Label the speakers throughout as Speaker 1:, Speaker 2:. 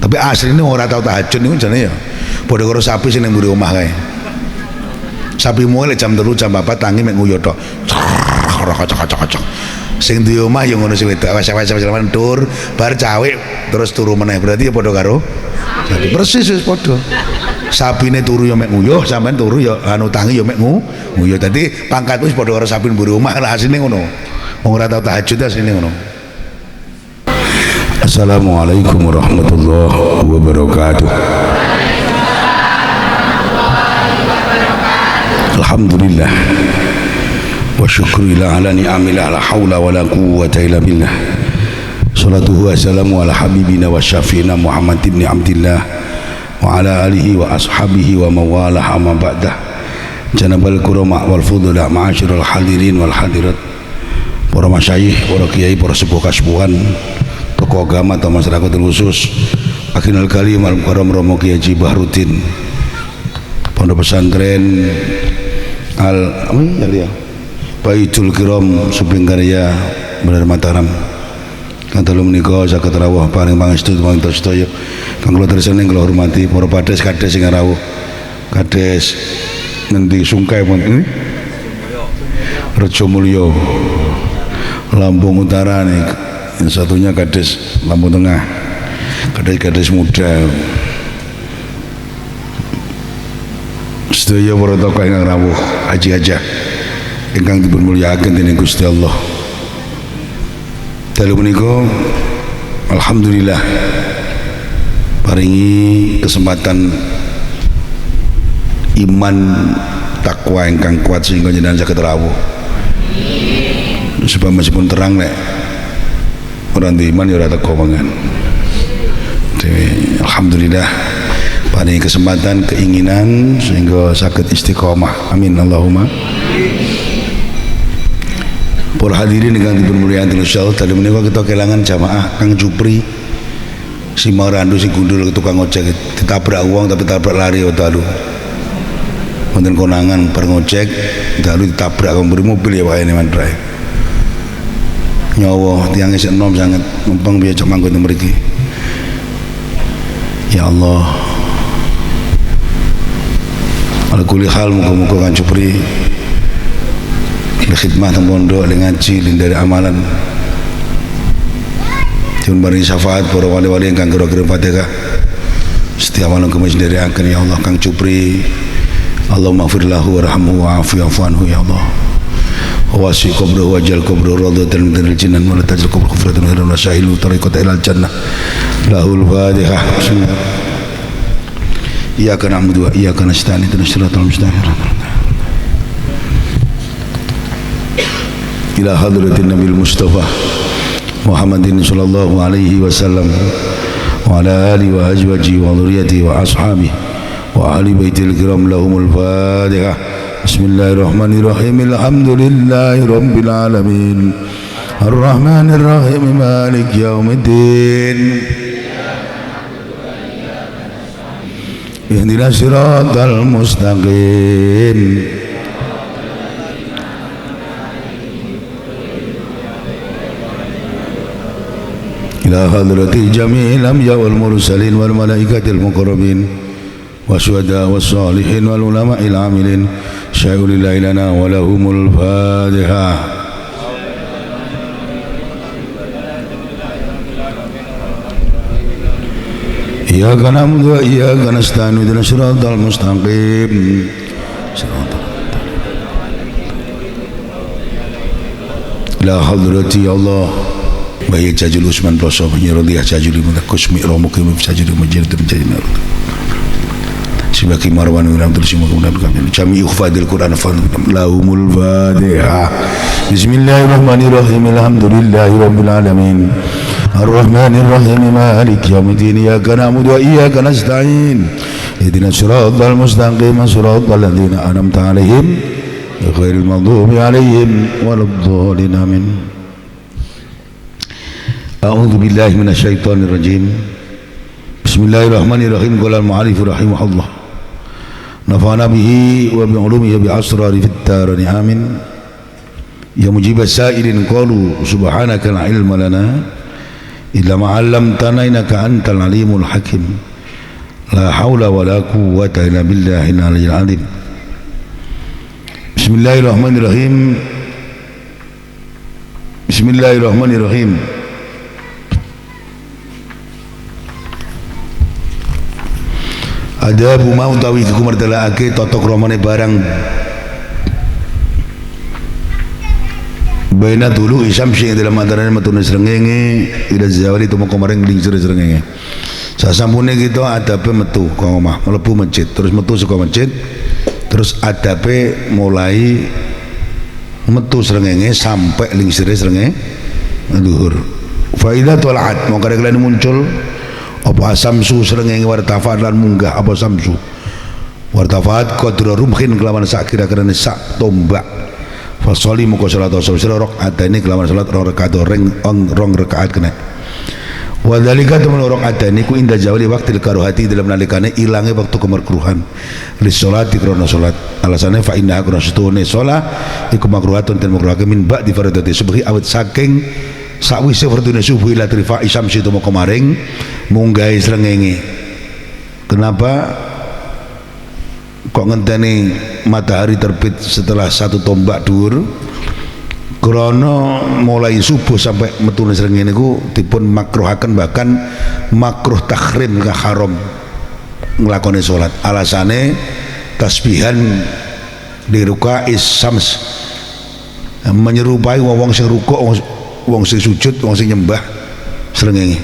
Speaker 1: Tapi asline ora tau tahajud niku jane ya padha karo sapi sing ning mburi omah kae. Sapi mulai jam 3 jam 4 tangi mek nguyuh tok. Kocok. Sing di omah ya ngono sing wedok wes-wes tur bar cawik terus turu meneh berarti ya padha karo sapi. Persis wis padha. Sapine turu ya mek nguyuh, sampean turu ya anu tangi ya mek nguyuh. Dadi pangkat wis padha karo sapi mburi omah lah asline ngono. Wong ora tau tahajud asline ngono. Assalamualaikum warahmatullahi wabarakatuh. Alhamdulillah wa syukurillah ala ni'amillah la hawla wa la quwwata illa billah. Salatuhu wa salamu ala habibina wa syafi'ina Muhammad ibn Abdillah wa ala alihi wa ashabihi wa mawalah amma ba'dah. Janabal kurama wal fudula ma'asyiral hadirin wal hadirat, para masyayikh, para kiai, para sepuh kaspuhan, tokoh agama atau masyarakat khusus, akhirul kalim al mukarram Romo Kiai Haji Bahruddin, pondok pesantren Al Baitul Kiram Subingkarya Bener Mataram. Kang menika saged rawuh paring pangestu dumateng sedaya. Kang kula tresnani kula hormati para padhes kadhes sing rawuh. Kadhes ngendi Sungkai pun ini Rejo Mulyo Lampung Utara nih. Yang satunya Kadhes Lampung Tengah. Kadhes muda. Sedaya para tokoh ingkang rawuh, haji-hajah ingkang dipun mulyakaken dening Gusti Allah. Dalu menika alhamdulillah paringi kesempatan iman takwa ingkang kuat sehingga jenengan saged rawuh. Sebab meskipun terang nek ora ndek iman ya ora teko mangan. Alhamdulillah paringi kesempatan, keinginan sehingga sakit istiqomah. Amin Allahumma. Para hadirin ingkang dipun mulyakaken insyaallah dalem menika kita kelangan jamaah Kang Jupri si Marandu si gundul tukang ojek ditabrak uang tapi tabrak lari dalu. Wonten konangan bar ngojek dalu ditabrak karo mobil ya wae mandrai. Nyawa tiyang isih enom sanget numpang biaya cek manggon mriki. Ya Allah, ala kulli hal muga-muga Kang Jupri khidmah teng pondok ngaji dari amalan dipun paringi syafaat para wali-wali ingkang kira-kira Fatihah setiap malam kemis ndherekaken ya Allah Kang Jupri. Allahumma ighfir lahu warhamhu wa'afu anhu ya Allah. Wasi kubruhu wajal kubruhu radatan min al-jinan wa la tajal kubruhu kufratan wa la sahilu tariqata ila al-jannah. Lahul Fatihah. Iyyaka na'budu wa iyyaka nasta'in ihdinas siratal mustaqim. Ila hadratin Nabil Mustafa Muhammadin sallallahu alaihi wasallam wa ala alihi wa azwajihi wa dhurriyyatihi wa ashabihi wa ahli baitil kiram lahumul Fatihah. Bismillahirrahmanirrahim. Alhamdulillahi rabbil alamin. Ar-Rahmanir Rahim Maliki yaumiddin. Ihdinas siratal mustaqim. Ila hadrati jami'il anbiya wal mursalin wal malaikatil muqarrabin wasyuhada wassalihin wal ulama'il amilin syai'ulillahi lana wa lahumul Fatihah. Iyyaka na'budu wa iyyaka nasta'in ihdinas siratal mustaqim. Ila hadrati Allah Bayi Jajul Usman Ploso Menyerodiah Jajul Kusmi Romukim Jajul Menjadi Menjadi Sibaki Marwan Wiram Tulsi Muhammad Kami Jami Ukhfadil Quran Lahumul Fatihah. Bismillahirrahmanirrahim. Alhamdulillahi Rabbil Alamin. Ar-Rahmanir Rahim Maliki Yaumiddin. Iyyaka na'budu wa iyyaka nasta'in ihdinas siratal mustaqim siratal ladzina an'amta 'alaihim ghairil maghdubi 'alaihim waladdallin. Amin. A'udzu billahi minasyaitonir rajim. Bismillahirrahmanirrahim. Qala al-mu'allif rahimahullah. Nafa'ana bihi wa bi 'ulumihi bi asrari fid darani. Amin. Ya mujibas sa'ilin qalu subhanaka la ilma lana illa ma 'allamtana innaka antal alimul hakim. La haula wala quwwata illa billahil aliyyil azim. Bismillahirrahmanirrahim. Bismillahirrahmanirrahim. Adabu mau utawi iku mertelake tata kramane barang baina dulu isamsi dalam antarane metune srengenge ila zawali tumeka maring lingsir srengenge. Sasampune kita adabe metu ka omah mlebu masjid terus metu saka masjid terus adabe mulai metu srengenge sampai lingsir srengenge luhur. Fa idza tala'at mongko kalian muncul apa samsu srengenge wartafat lan munggah apa samsu wartafat qadra rumhin kelawan sak kira-kira sak tombak fasoli muka salat sira rakaatane kelawan salat rong rakaat kena wa dzalika temen rakaatane ku inda jawali waqtil karuhati dalam nalikane ilange waktu kemakruhan li salati krana salat alasane fa inna akra sutune salat iku makruhatun ten makruhake min ba'di fardati subhi awet saking sakwise fardune subuh ila trifa isamsi tu kemaring munggahe srengenge. Kenapa kok ngenteni matahari terbit setelah satu tombak dhuwur? Krana mulai subuh sampai metune srengenge niku dipun makruhaken, bahkan makruh tahrim ka haram nglakoni salat. Alasane tasbihan di ruka'is sams menyerupai wong sing rukuk, wong sing sujud, wong sing nyembah srengenge.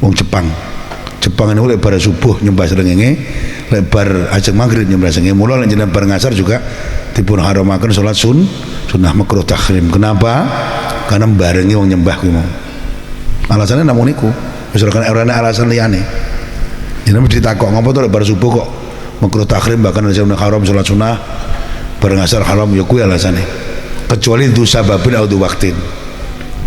Speaker 1: Wong Jepang ini lebar subuh nyembah srengenge, lebar ajeng maghrib nyembah srengenge. Mula lan jenengan bareng asar juga dipun haramaken salat sunnah makruh tahrim. Kenapa? Karena barengi wong nyembah kuwi mau. Alasannya namung niku. Wis ora ana alasan liyane. Jenengan mesti takok ngopo to lebar subuh kok makruh tahrim, bahkan ana haram salat sunnah bareng asar haram, ya kuwi alasane. Kecuali du sababin au du waktin.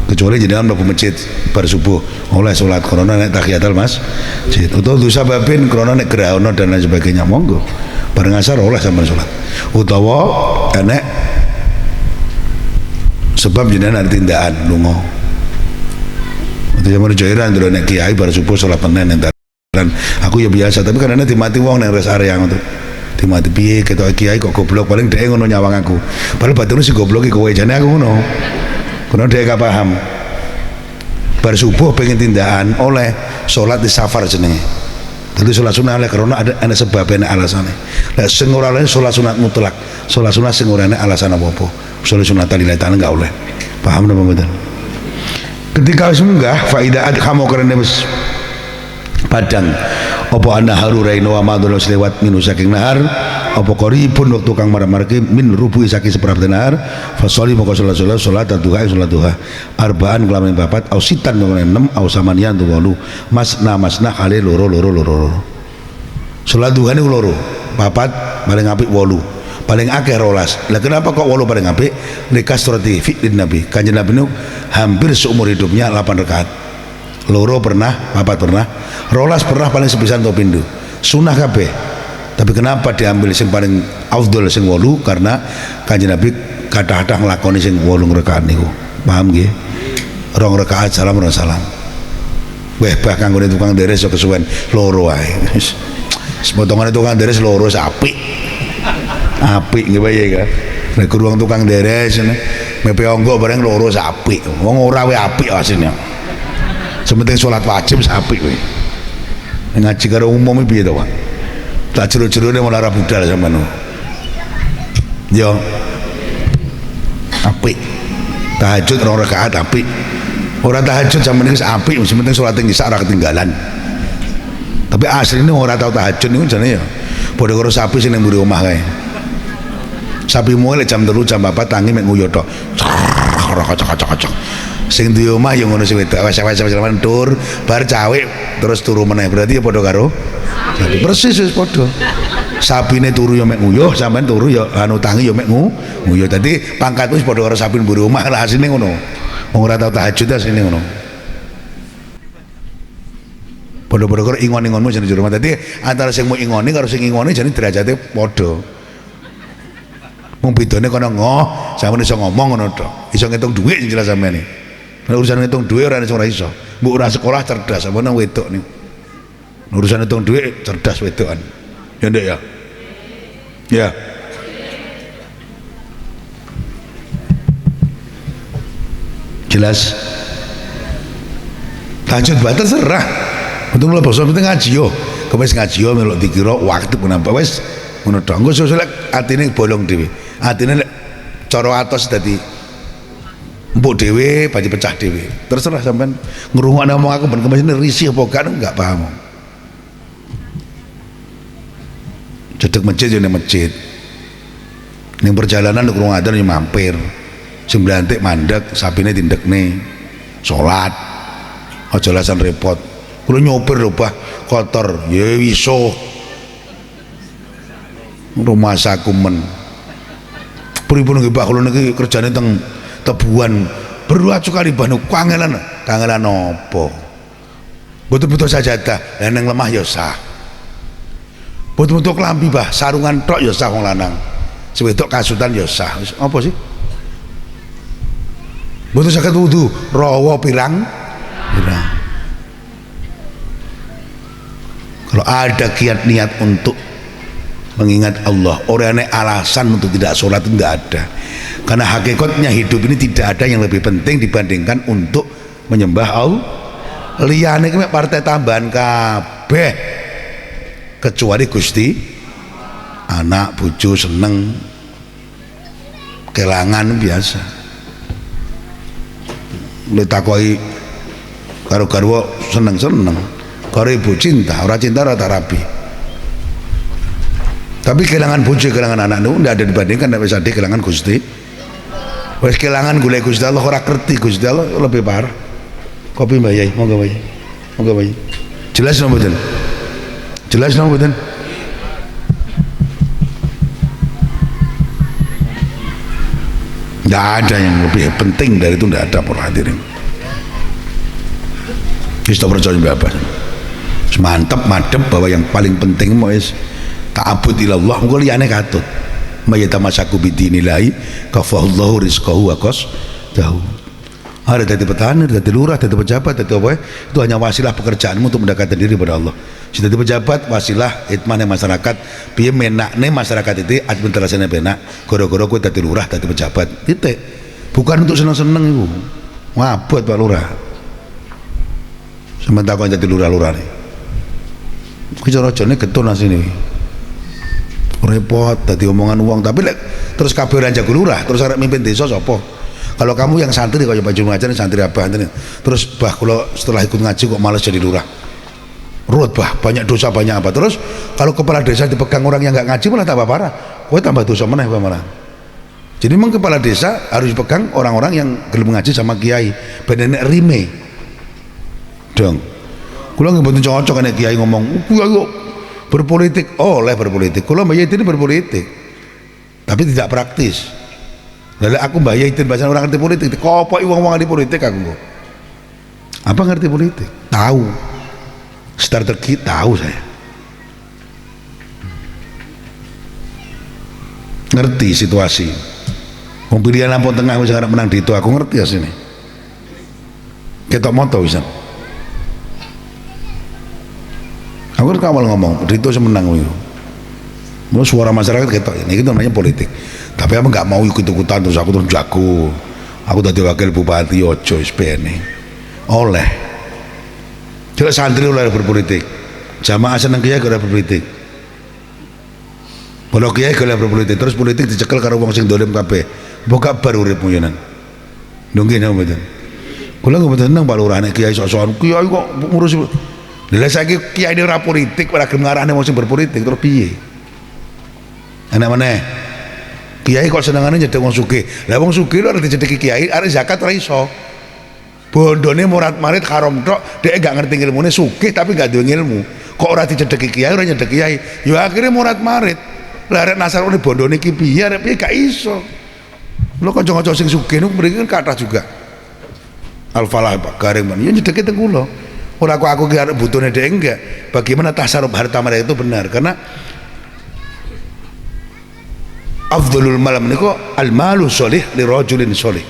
Speaker 1: Kecuali jenengan mlebu masjid bar subuh oleh salat krana nek tahiyatul masjid utawa du sababin krana nek grahono dan lain sebagainya, monggo bareng asar oleh sampeyan salat, utawa enek sebab jenengan ada tindakan lunga utawa jairan dulu nek kiai bar subuh salat penen entaran aku ya biasa, tapi kadang-kadang dimati wong nek rest area ngono dimati piye ketok kiai kok goblok, paling dhek ngono nyawang aku padahal batune si goblok iki kowe jane aku ngono. Karena dia gak paham bar subuh pengen tindakan oleh sholat di safar jenenge. Jadi sholat sunnah oleh karena ada sebabnya, alasannya. Nah, sing ora oleh sholat sunat mutlak, sholat sunnah sing ora alasan apa-apa. Sholat sunat lillahi ta'ala enggak oleh. Paham napa mboten? Ketika wis munggah faidah kamu karena wis padang apa ana haruraino wa madul lewat minu saking nahar apa qaribun waktu kang marmarke min rubu'i saking seperempat nahar fasoli moko salat duha arbaan kelamin papat au sitan enam au samanian tu walu masna kali loro salat duha niku loro papat paling apik 8 paling akeh 12. Lah kenapa kok 8 paling apik? Likasrati fi'lin nabi. Kanjeng Nabi niku hampir seumur hidupnya 8 rakaat. Loro pernah, 4 pernah, 12 pernah paling sepisan atau pindu sunnah kabeh. Tapi kenapa diambil sing paling afdol sing 8? Karena Kanjeng Nabi kadang-kadang nglakoni sing 8 rakaat niku. Paham nggih? 2 rakaat salam. Weh bah kanggone tukang deres yo kesuwen loro wae. Sepotongane tukang deres loro apik. Apik nggih bae ya. Nek ruang tukang deres mepe onggo bareng loro apik. Wong ora wae apik asline. Sementing sholat wajib sapik kowe. Ngaji karo umum piye to, Pak? Tak jero-jerone malah ora budal sampean. Yo. Apik. Tahajud 2 rakaat apik. Ora tahajud sampean iki apik, sementing sholat isya ora ketinggalan. Tapi asline ora tau tahajud niku jane ya padha karo sapi sing nang mburi omah kae. Sapi mulai jam 3 jam 4 tangi mek nguyuh tok. Kacak-kacak. Sing di omah yang ngono sing wedok wes-wes tur bar cawik terus turu meneh, berarti ya padha karo sapi. Persis wis padha. Sapine turu ya mek nguyuh, sampean turu ya anu tangi ya mek nguyuh. Dadi pangkat wis padha karo sapi mburi omah lah asline ngono. Wong ora tau tahajud asline ngono. Padha-padha karo ingon-ingonmu jane jero omah. Dadi antara sing mau ingoni karo sing ingoni jane derajate padha. Mung bedane kono ngoh, sampeyan iso ngomong ngono tok. Iso ngitung dhuwit sing jelas sampeyan iki. urusan ngitung duit ora iso. Mbok ora sekolah cerdas apa nang wedok nih. Urusan ngitung duit cerdas wedokan. Ya ndak ya? Ya. Jelas. Tahajud batal serah. Untung lho basa penting ngaji yo. Kewis ngaji yo melok dikira waktu menambah wis ngono tok. Engko sesuk atine bolong dhewe. Atine lek cara atos dadi empuk dhewe, banjur pecah dhewe. Terserah sampean ngrungokne omong aku ben kemesine risih apa gak enggak paham. Cedek masjid yo ning masjid. Ning perjalanan krungu adzan yo mampir. Sing blantik mandek, sapine tindekne. Salat. Aja alasan repot. Kulo nyopir lho bah kotor, ya iso. Rumah saku men. Pripun nggih Pak kula niki kerjane teng Tebuan berdua sekali banu kangelan apa? Betul-betul sajadah, lan yang lemah ya sah. Betul-betul kelambi bah sarungan tok ya sah wong lanang. Sewedok kasutan ya sah. Apa sih? Betul saged wudu, rawa pirang? Kalau ada kiat niat untuk mengingat Allah, orang yang alasan untuk tidak sholat itu tidak ada. Karena hakikatnya hidup ini tidak ada yang lebih penting dibandingkan untuk menyembah Allah. Liyane iki partai tambahan kabeh kecuali Gusti. Anak bojo seneng, kelangan biasa. Ditakoi karo garwa seneng-seneng, karo ibu cinta, ora cinta ora tak rapi. Tapi kehilangan bojo, kehilangan anak itu tidak ada dibandingkan dengan sedih kehilangan Gusti. Wes kehilangan golek Gusti Allah ora ngerti Gusti Allah lebih parah. Kopi Mbak Yai, monggo Mbak Yai. Monggo Mbak Yai. Jelas napa mboten? Jelas napa mboten? Tidak ada yang lebih penting dari itu, tidak ada para hadirin. Kita percaya Bapak. Mantap madep bahwa yang paling penting mau ta'abud ilallah, mungkin liyane katut mayatamasaku bidinillahi kafahullahu rizqahu wa qasdahu. Ada dari petani, dari lurah, dari pejabat, dari apa itu hanya wasilah pekerjaanmu untuk mendekatkan diri pada Allah. Si dari pejabat wasilah hitmane masyarakat, piye menakne masyarakat itu administrasinya benak, goro-goro kowe dari lurah, dari pejabat titik. Bukan untuk seneng-seneng itu ngabot Pak Lurah. Sementara kau jadi lurah-lurah nih cara-caranya getun asini repot tadi omongan uang, tapi terus kabeh aja lurah, terus arek mimpin desa sapa? Kalau kamu yang santri kaya Pak Jumlah aja santri apa terus bah kalau setelah ikut ngaji kok malas jadi lurah, ruwet bah, banyak dosa banyak apa. Terus kalau kepala desa dipegang orang yang nggak ngaji malah tambah parah, kowe tambah dosa meneh malah. Jadi memang kepala desa harus dipegang orang-orang yang gelem ngaji sama kiai ben enek rime dong. Kula nggih mboten cocok nek kiai ngomong kiai kok berpolitik, oleh berpolitik. Kula Mbah Yai ini berpolitik tapi tidak praktis. Lalu aku Mbah Yai bahasa orang ngerti politik, kopoki wong-wong ngerti politik aku. Apa ngerti politik? Tahu. Strategi tahu saya. Ngerti situasi. Wong pilihan Lampung Tengah wis arep menang Dito, aku ngerti asline. Ketok moto wisan. Aku kan awal ngomong Dito semenang itu. Mau suara masyarakat ketok ini itu namanya politik. Tapi aku nggak mau ikut-ikutan terus aku terus jago. Aku tadi wakil bupati ojo SPN oleh. Jelas santri oleh berpolitik. Jamaah seneng kiai kalau berpolitik. Kalau kiai kalau berpolitik terus politik dicekel karo wong sing dolim kabeh. Mbok baru uripmu yenan. Nungguin apa mboten? Kula nggak seneng Pak Lurah nek kiai sok-sokan. Kiai kok ngurus. Lah saiki kiai ini ora politik, ora gelem ngarahne wong sing berpolitik terus piye? Enak meneh. Kiai kok senengane nyedek wong sugih. Lah wong sugih lho arep dicedheki kiai, arek zakat ora iso. Bondone murid-murid haram tok, dhek gak ngerti ilmune sugih tapi gak duwe ilmu. Kok ora dicedheki kiai, ora nyedek kiai. Ya akhirnya murid-murid. Lah arek nasarane bondone iki piye, arek piye gak iso. Lho kanca-kanca sing sugih niku mriki kan kathah juga. Al-Falah Pak Garing men, ya nyedeki teng kula. Ora kok aku ki arek butuhne dhek enggak. Bagaimana tasarruf harta mereka itu benar karena afdhalul mal niku al malu sholih li rajulin sholih.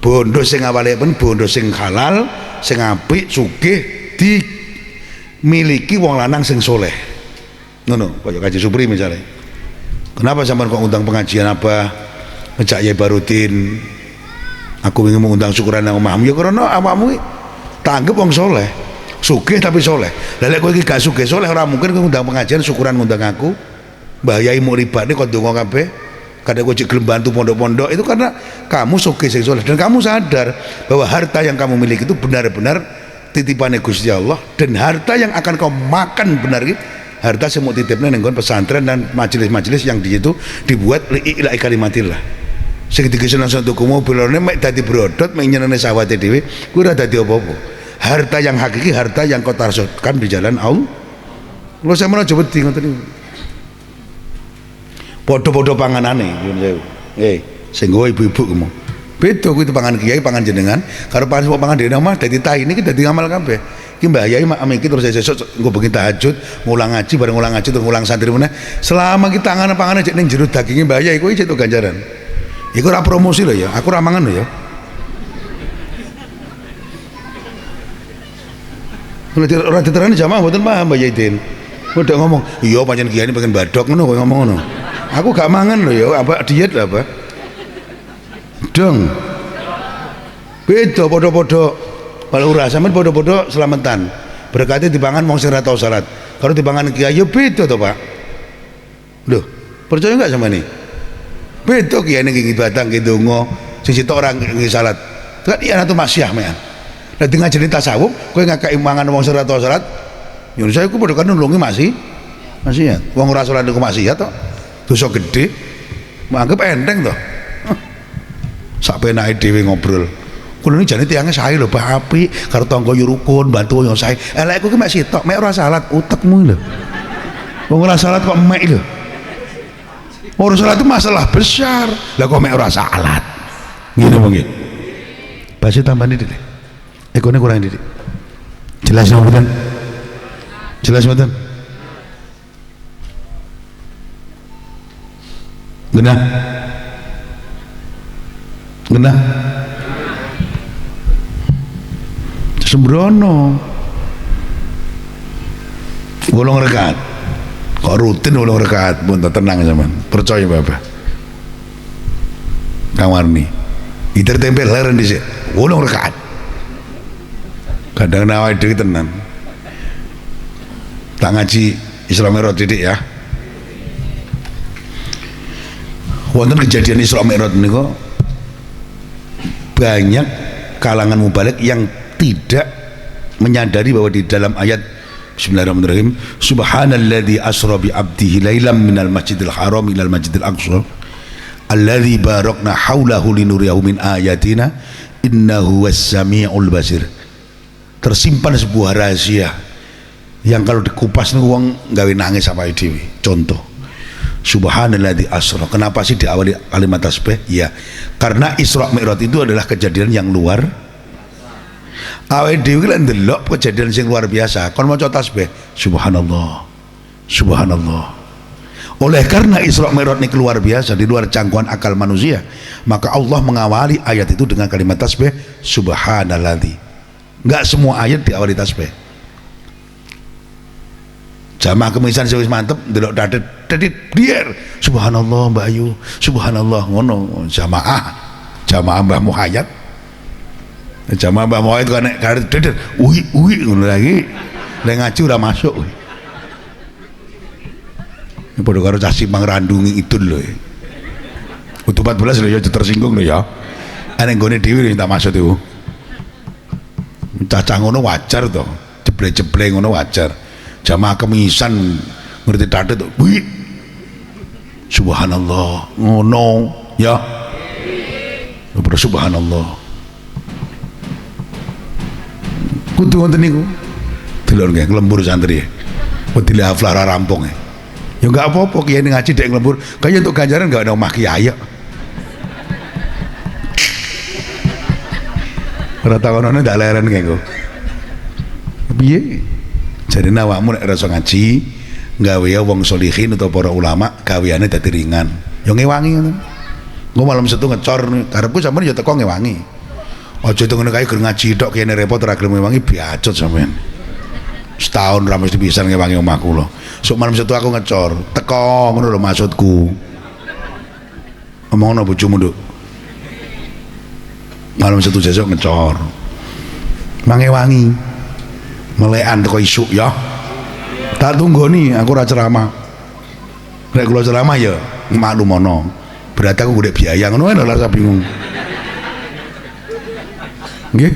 Speaker 1: bondo sing awale pun bondo sing halal, sing apik, sugih dimiliki wong lanang sing soleh. Ngono, kaya Kaji Supri misalnya. Kenapa sampean kok undang pengajian apa? Ngejak Yai Barudin. Aku ingin mengundang syukuran nang omahmu ya karena awakmu tak anggap wong soleh. Sugih tapi soleh. Lah lek kowe iki gak sugih soleh ora mungkin kowe ngundang pengajian syukuran ngundang aku. Mbah Yai mau ribane kok ndonga kabeh. Kadang kowe gelem bantu pondok-pondok itu karena kamu sugih sing soleh dan kamu sadar bahwa harta yang kamu miliki itu benar-benar titipannya Gusti Allah dan harta yang akan kau makan benar gitu harta semua titipnya nenggon pesantren dan majelis-majelis yang di situ dibuat ila kalimatillah sing digesena untuk mobil lorone mek dadi brodot mek nyenene sawate dhewe kuwi ora dadi apa-apa harta yang hakiki harta yang kau tarsotkan di jalan Allah lho sampeyan aja wedi ngoten niku padha-padha panganane sing nggo ibu-ibu kemo beda kuwi pangan kiai pangan jenengan karo pangan dhewe omah dadi tahi niki dadi ngamal kabeh iki Mbah Yai mak iki terus sesuk engko bengi tahajud ngulang ngaji bareng ngulang ngaji terus ngulang santri meneh selama kita tangan-pangane cek ning jero daginge Mbah Yai kuwi cek ganjaran iku ora promosi lho ya aku ora mangan lho ya ora diterani jamaah mboten paham Mbah Yai Den udah ngomong iya pancen kiai ini pengen badok ngono kok ngomong ngono aku gak mangan lho ya apa diet lah apa dong beda podo-podo kalau ura sampean podo-podo selamatan berkati dipangan wong sing ora tau salat kalau dipangan kiai ya beda to Pak lho percaya enggak sama ini beda kiai niki ibadah nggih donga sing sitok ora nggih salat kan iya itu maksiat men lah di ngajeni tasawuf kowe ngakak mangan wong sing ora tau salat yo saya ku padha kan nulungi maksiat wong ora salat niku maksiat to dosa gedhe anggap enteng to sak penake dhewe ngobrol kulo ini jane tiyangnya sae lho bah apik karo tangga yo rukun bantu yo sae elek aku ki mek sitok mek ora salat utekmu lho wong ora salat kok mek lho ora salat itu masalah besar lah kok mek ora salat ngene monggo basi tambani dik ekone kurang dik jelas mboten jelas mboten genah sembrono 8 rakaat kok rutin 8 rakaat pun tenang zaman percaya Bapak Kang Warni iter tempel leren dhisik 8 rakaat kadang nawai dhewe tenan tak ngaji Isra Mi'raj didik ya wonten kejadian Isra Mi'raj niku banyak kalangan mubalik yang tidak menyadari bahwa di dalam ayat Bismillahirrahmanirrahim Subhanalladzi asra bi 'abdihi lailam minal masjidil haram ilal masjidil aqsa alladzi barakna haulahu linuriyahu min ayatina innahu was-sami'ul basir tersimpan sebuah rahasia yang kalau dikupas nih wong gawe nangis apa dhewe contoh Subhanalladzi asra kenapa sih diawali kalimat tasbih ya karena Isra Mi'raj itu adalah kejadian yang luar awake dhewe lek ndelok kejadian sing luar biasa kon maca tasbih subhanallah subhanallah oleh karena Isra Mi'raj ini luar biasa di luar jangkauan akal manusia maka Allah mengawali ayat itu dengan kalimat tasbih subhanalladzi enggak semua ayat diawali tasbih jamaah kemisan sing wis mantep ndelok dadet biar subhanallah Mbak Ayu subhanallah ngono jamaah Mbah Muhayyad jamaah Mbah Muhayyad kok nek karet dedet uwi ngono lagi lek ngaji ora masuk ini padha karo cah simpang randungi idul lho kudu 14 lho ya tersinggung lho ya ana nggone dhewe lho tak maksud iku cacah ngono wajar to jeble-jeble ngono wajar jamaah kemisan ngerti dadet wih subhanallah ngono ya subhanallah kudu ngoten niku delok nggih nglembur santri wedi haflah ra rampung ya enggak apa-apa kiai ngaji dek nglembur kaya untuk ganjaran enggak ada omah kiai ora takonane ndak leren kengko piye jarine awakmu nek rasa ngaji gawe wong solihin atau para ulama gaweane dadi ringan ya ngewangi ngono engko malam setu ngecor karepku sampeyan ya teko ngewangi Aja itu ngono kae gur ngaji tok kene repot ora gelem ngewangi biacut sampean. Setahun ra mesti pisan ngewangi omahku lho. Sok malam Sabtu aku ngecor, teko ngono lho maksudku. Omongno bojomu nduk. Malam Sabtu sesuk ngecor. Mangewangi. Melekan teko isuk ya. Tak tunggoni aku ora ceramah. Nek kula ceramah ya maklumono. Berarti aku golek biaya ngono lho rasa bingung. Nggih.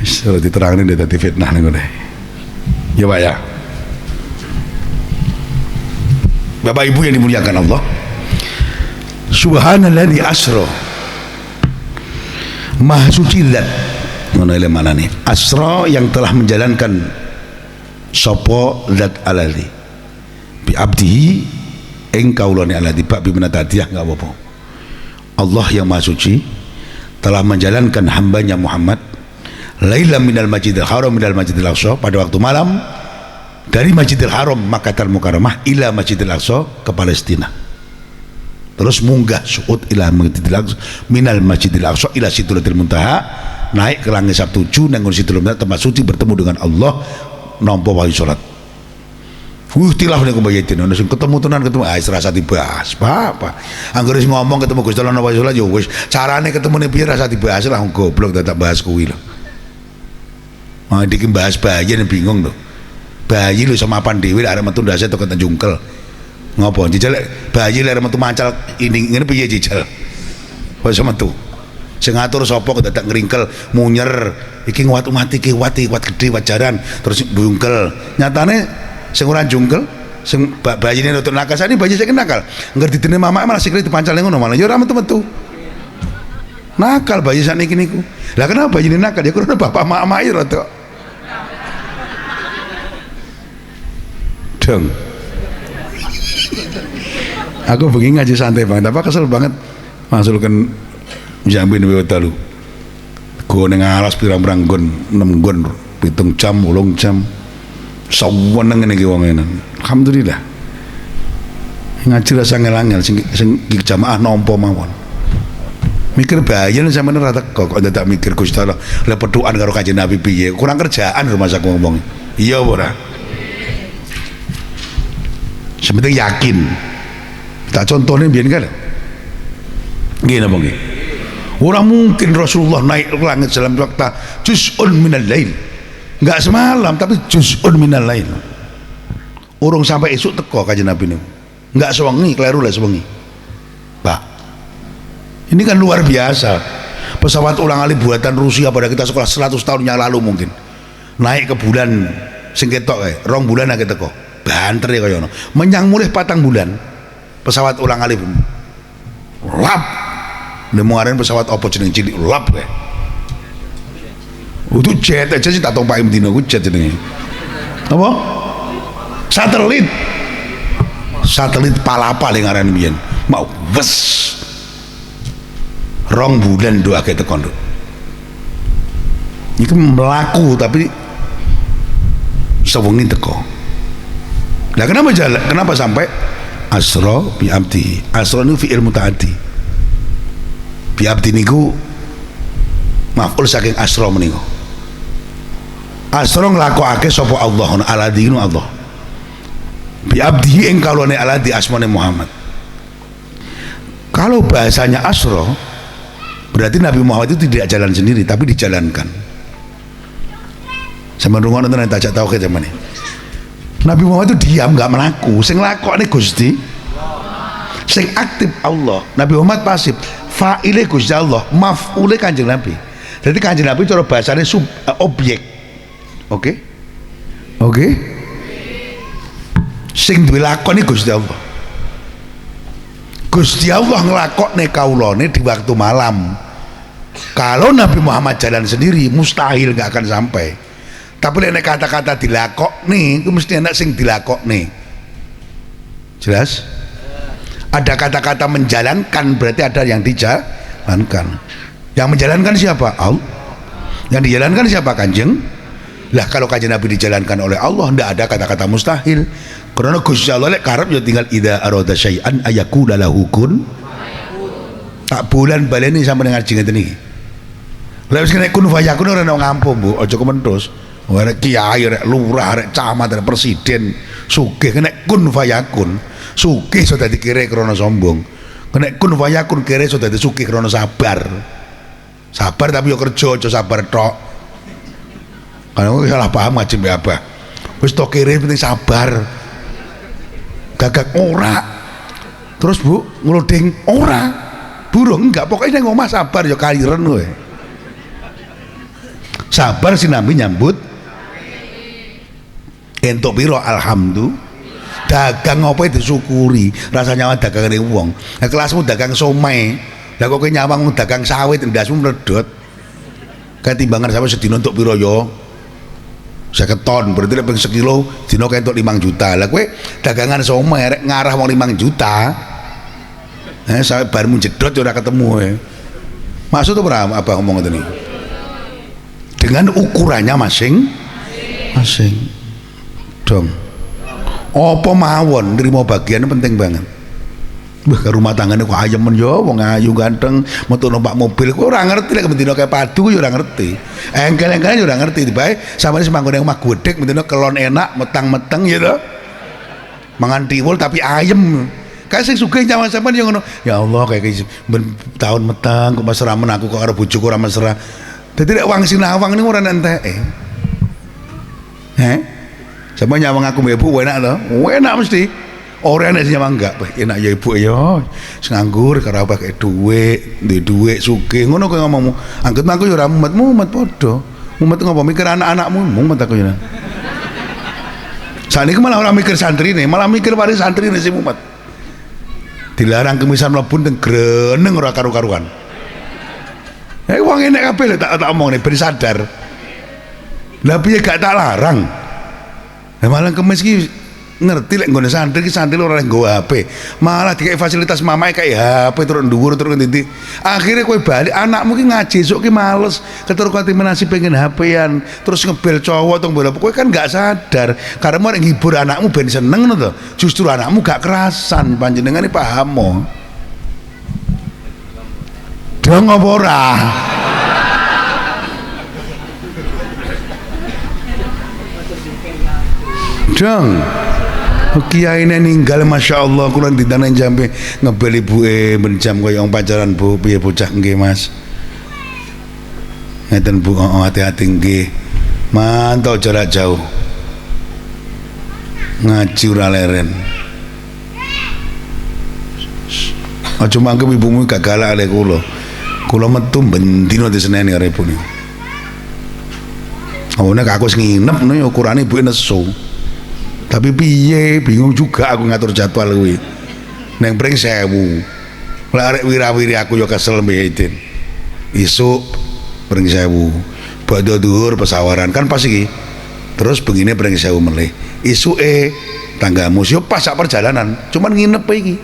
Speaker 1: Wis ora diterangne nek dadi fitnah niku deh. Ya Pak ya. Bapak Ibu yang dimuliakan Allah. Subhanalladzi asra. Maha suci zat. Ngono ile manane. Asra yang telah menjalankan sapa zat alladzi bi abdihi ing kaulane alladzi bab bi menatadiyah enggak apa-apa. Allah yang maha suci telah menjalankan hambanya Muhammad lailan minal masjidil haram minal masjidil aqsa pada waktu malam dari Masjidil Haram Makkahul Mukarramah ila Masjidil Aqsa ke Palestina, terus munggah suud ila Masjidil Aqsa minal Masjidil Aqsa ila Sidratil Muntaha, naik ke langit Sabtu nang Sidratil Muntaha tempat suci bertemu dengan Allah nampa wahyu salat. Tilaf niku bayatin ono sing ketemu tenan ketemu rasa dibahas apa anggere wis ngomong ketemu Gusti Allah wahyu salat ya wis carane ketemune piye rasa dibahas lah goblok tak bahas kuwi lho. Mau dikim bahas bayi bingung lho. Bayi lho semapan dhewe arek metu ndase teko Tanjungkel. Ngopo jejel bayi arek metu mancal ini ngene piye jejel. Wis metu. Sing ngatur sapa kok dadak ngringkel munyer iki nguat umat iki wat gede wajaran terus bungkel. Nyatane sing ora jungkel sing bayine nutut nakal sane bayi sing nakal. Ngger didene mamak malah sikile dipancal ngono malah ya ora metu-metu. Nakal bayi sakniki niku. Lah kenapa bayine nakal ya karena bapak mamak ya rada aku begini ngaji santai banget, apa kesel banget masukkan jambin wewetalu gue neng alas pirang-pirang gon 6 gon 7 jam 8 jam sawan neng ini wong enan. Alhamdulillah ngaji rasa ngelangel sing jamaah nompo mawon mikir bayan sama rata kok tak mikir Gusti Allah le peduan karo Kanjeng Nabi piye kurang kerjaan rumah sak ngomong iya ora sebenarnya yakin tak contohnya biar kan gini apa gini orang mungkin Rasulullah naik ke langit dalam waktu juz'un minal lail enggak semalam tapi juz'un minal lail orang sampai esok teko Kanjeng Nabi ini enggak sewengi keliru lah sewengi Pak ini kan luar biasa pesawat ulang-alik buatan Rusia pada kita sekolah 100 tahun yang lalu mungkin naik ke bulan sing ketok 2 bulan aja teko banter ya kaya menyang mulih 4 bulan pesawat ulang alik lap kemarin pesawat opo jeneng cilik lap ya itu jet aja sih tak tahu Pak Imdino itu jet jenenge apa? satelit palapa yang ngaran mbiyen mau wes 2 bulan doa ke tekon itu melaku tapi sewengi teko. Nah kenapa jalan? Kenapa sampai asra bi abdi? Asra itu fi'il mutaaddi. Bi abdi niku maf'ul saking asra menika. Asra nglakokake sapa Allah alladzi Allah. Bi abdi ing kalone alladzi asmane Muhammad. Kalau bahasanya asra berarti Nabi Muhammad itu tidak jalan sendiri tapi dijalankan. Sama rungono tenan tak tauhid zaman ini. Nabi Muhammad itu diam nggak melaku, sing lakokne Gusti, sing aktif Allah. Nabi Muhammad pasif, fa'ile Gusti Allah, maf'ule Kanjeng Nabi. Jadi Kanjeng Nabi cara bahasane objek, oke? Sing duwe lakone Gusti Allah. Gusti Allah nglakokne kaulane di waktu malam. Kalau Nabi Muhammad jalan sendiri mustahil nggak akan sampai. Tapi nek kata-kata dilakokne itu mesti enak sing dilakokne. Jelas? Ada kata-kata menjalankan berarti ada yang dijalankan. Yang menjalankan siapa? Allah. Yang dijalankan siapa? Kanjeng. Lah kalau Kanjeng Nabi dijalankan oleh Allah tidak ada kata-kata mustahil. Karena Gusti Allah lek karep ya tinggal idza arada syai'an ayakula lahu kun. Tak bulan baleni sampai ngaji ngeten iki. Lah wis kena kun fayakun ora nang ngampung, Bu. Aja kementhus. Arek kiai, arek lurah, arek camat, arek presiden sugih kena kun fayakun. Sugih iso dadi kere krana sombong. Kena kun fayakun kere iso dadi sugih krana sabar. Sabar tapi yo kerja, aja sabar tok. Kan aku salah paham ngaji mbek Abah. Wis tok kere penting sabar. Gagak ora. Terus Bu, ngloding ora. Burung enggak, pokoknya nang omah sabar yo kaliren kowe. Sabar sinambi nyambut entuk piro alhamdulillah. Dagang apa disyukuri, rasanya dagangane wong. Nah, kelasmu dagang somai, lah kok nyawang dagang sawit ndasmu mledot. Ketimbangan sampe sedina entuk piro yo? 50 ton, berarti lek sekilo dina entuk 5 juta. Lah kowe dagangan somai rek ngarah wong 5 juta. Sampe barmu jedot ora ketemu. Maksud ora apa ngomong ngoten iki? Dengan ukurannya masing-masing dong. Apa mawon nrimo bagian penting banget. Wah, ke rumah tanggane kok ayemen yo wong ayu ganteng metu numpak mobil kok ora ngerti lek mendino kaya padu yo ora ngerti. Engkel-engkel yo ora ngerti bae sampeyan sing manggon nang omah godhek mendino kelon enak metang-meteng ya to. Mangan tiwul tapi ayem. Kae sing sugih nyawa sampeyan yo ngono. Ya Allah kayak ben tahun metang kok mesra men aku kok karo bojoku ora mesra. Dadi lek wong sinawang niku ora enteke. Sama nyawang aku mbak ibu enak loh, enak mesti. Orang enak sih nyawang enggak, enak ya ibu ya. Nganggur karena apa kayak duit sugih. Ngono kau ngomongmu, angkat aku yo mumet podo. Mumet ngapa mikir anak-anakmu, mumet aku ya. Saat ini malah orang mikir santri nih, malah mikir waris santri nih si mumet. Dilarang kemisan mlebun teng greneng ora karu-karuan. Wong enek kabeh tak omong nih, beri sadar. Lah piye gak tak larang. Malah kemis ki ngerti lek nggone santri ki santri ora nggawa HP. Malah dikai fasilitas mamae kayak HP terus dhuwur terus ngendi. Akhire kowe balik anakmu ki ngaji esuk ki males, ketur kontaminasi pengen HP-an, terus ngebel cowok tong bola. Kowe kan gak sadar, karena mau ngibur anakmu ben seneng ngono to. Justru anakmu gak kerasan panjenengane paham mo. Dong apa ora? Dong, kiai ini ninggal, masya Allah, kurang ditanan jampe ngebel ibu berjam kaya yang pacaran bu, biar bocah nggih mas. Ngeten bu, hati-hati nggih, mantau jarak jauh, ngaji ora leren. Aja mangke ibumu gak galak lek kula metu bendino di Senen karo ibu niku. Awone aku sing nginep no ukurane ibuke nesu. Tapi piye bingung juga aku ngatur jadwal kuwi neng pring 1000 lek arek wira-wiri aku yo kesel mbek isuk pring 1000 badhe dhuwur pesawaran kan pas iki terus begini pring 1000 melih isuke tanggamu yo pas sak perjalanan cuman nginep iki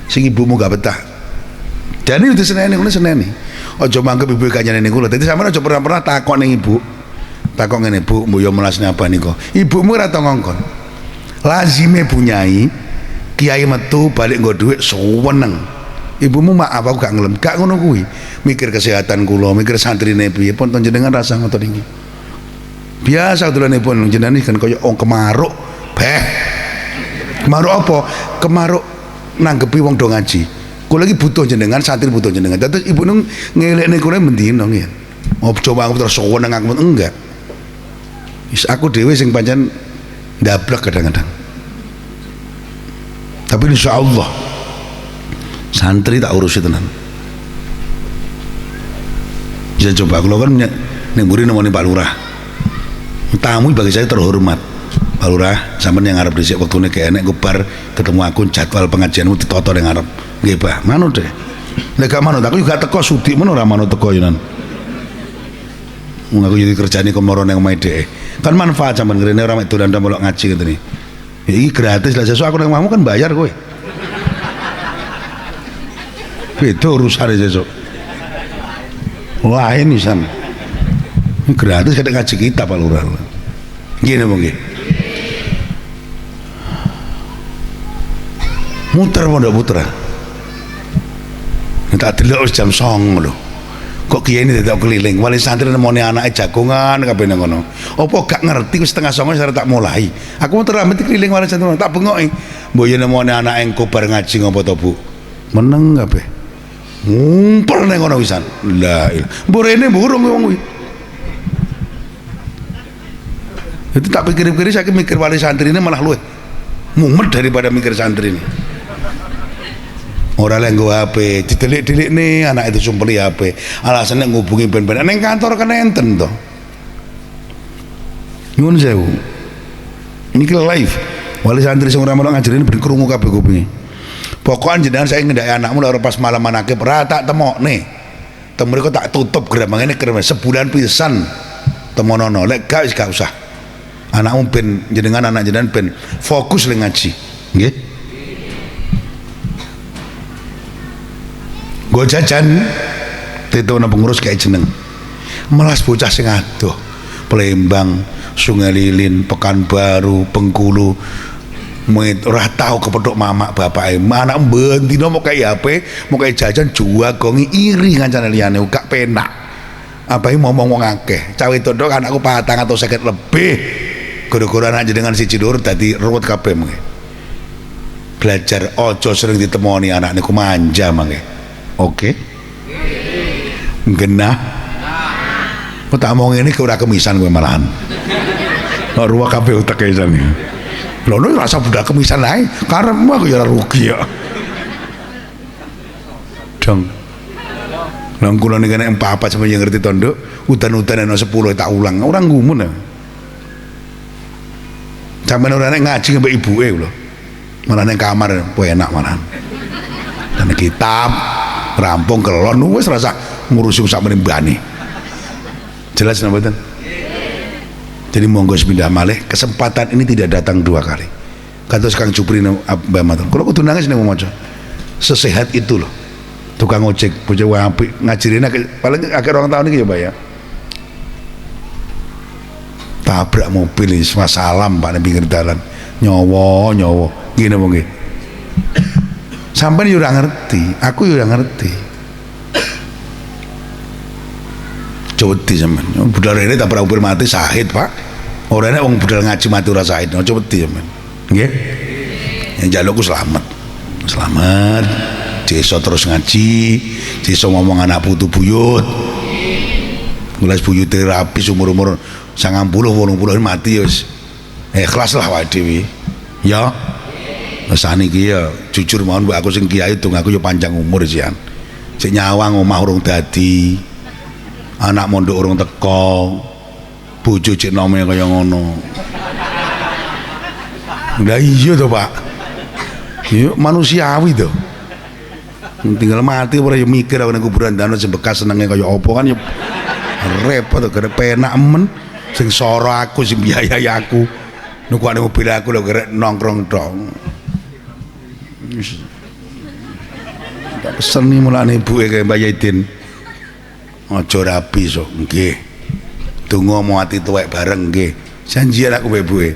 Speaker 1: sing ibumu gak betah jane di Seneni ngono Seneni aja mangkep ibu kanjane niku lho dadi sampeyan aja pernah takok ning ibu takok ngene Bu yo melasne apa niku ibumu ora tau ngongkon lazime punyai kiai metu balik nggo dhuwit seneng ibumu maaf aku gak ngelem gak ngono kuwi mikir kesehatan kula mikir santrine piye pun jenengan rasa ngoten iki biasa dolane pun jenengan kan kaya wong kemaruk kemaruk apa kemaruk nanggepi wong do ngaji kula iki butuh jenengan santri butuh jenengan terus ibu nung ngelekne kula mendino nggih coba aku terus seneng aku enggak aku dhewe sing pancen ndablek kadang-kadang tapi insya Allah santri tak urusi tenan bisa coba kalau kan nengguri nemoni Pak Lurah tamu bagi saya terhormat Pak Lurah sampean yang ngarep dhisik wektune gak enek kubar ketemu aku jadwal pengajianmu ditoto ning ngarep nggih Pak manut deh nek gak manut aku juga teko sudik men ora manut teko yenan aku jadi kerjane kemoro ning omahe dhek kan manfaat sampean ngrene ora mek dolan molok ngaji ngene iki gratis lah sesuk aku nang omahmu kan bayar kowe beda urusane sesuk lain pisan gratis kadang ngaji kita Pak Lurah nggih napa nggih muter pondok putra tak delok wis jam 09.00 lho Kok kiai ini tidak keliling, wali santri nemoni anaknya jagongan kabeh nang ngono. Apa gak ngerti wis setengah 09 saya tak mulai. Aku mau teramati keliling wali santri tak bengoki. Mbok yen nemoni anake engko bar ngaji ngopo to, Bu? Meneng kabeh. Ngumpul nang ngono wisan. La ilah. Mbok rene burung wong kuwi. Itu tak pikir-pikir saya mikir wali santri ini malah luwih mumet daripada mikir santri ini. Orang yang gue HP, didelik-delik nih anak itu sumpeli HP. Alasannya ngubungi ben-ben. Neng kantor kan enten toh. Nyun sewu. Ini kira live. Wali santri sing ora melok ngajarin ben krungu kabeh kupinge. Pokokan jenengan saya ngedaki anakmu lho pas malam anake tak temokne. Temune kok tak tutup geramangane krem sebulan pisan. Temonono lek gak usah. Anakmu ben jenengan anak jenengan ben fokus le ngaji. Nggih. Gue jajan itu pengurus kayak jeneng melas bocah sing adoh Palembang, Sungai Lilin, Pekanbaru, Bengkulu ora tau kepethuk mamak bapake anak bentino mau kayak HP mau kayak jajan juagongi iri kancane liyane gak penak apa ngomong wong akeh cawe todok anakku 450 lebih gara-gara anak jenengan siji loro dadi ruwet kabeh mengke belajar ojo sering ditemoni anak niku manja mangke. Oke, genah. Kau tak mau ini kau udah kemisan gue malahan. Ruang kafe utak kayak sana. Lalu rasa budak kemisan lain, karena aku ya rugi ya. Dong. Langkulan ini kan empat sama yang ngerti tondok. Udan-udan yang 10 tak ulang. Orang gumun ya. Zaman orang ngaji sampai ibu loh. Malah yang kamar, enak malahan. Dan kitab. Rampung kelon wis rasa ngurusi sak meneh bani. Jelas napa mboten? Jadi monggo sepindah malih, kesempatan ini tidak datang 2 kali. Kados Kang Jupri Mbah Matur. Kula kudu nangis nek maca. Sesehat itu loh. Tukang ojek bocah apik ngajirine paling akhir 2 tahun iki ya, Mbak ya. Tabrak mobil wis salam Pak nang pinggir dalan. Nyawa. Ngene apa nggih? Sampai ora ngerti, aku ora ngerti. Coweti sampean. Budal rene tak pernah mati sahid, Pak. Ora enek wong budal ngaji mati ora sahid. Coweti sampean. Nggih. Yang njalukku selamat. Selamat. Desa terus ngaji, desa ngomong anak putu buyut. Ngulas buyute rapi umur-umur 90 80 mati wis. Ikhlas lah awake dhewe. Ya. Saniki ya jujur mawon mbak aku sing kiai tung aku ya panjang umur sian. Sik nyawang omah urung dadi. Anak mondok urung teko. Bojo cek nome kaya ngono. Lah iya to, Pak. Ya manusiawi to. Tinggal mati ora ya mikir nek kuburan dano sing bekas senenge kaya apa kan ya repot to gara penak men sing soro aku sing biayai aku. Nuku ane mobil aku lho gara nongkrong tok. Tak pesen nih mulane ibuke kaya Mbak Yadin. Aja rabi sok nggih. Donga mau ati tuwek bareng nggih. Janjian aku mbek ibuke.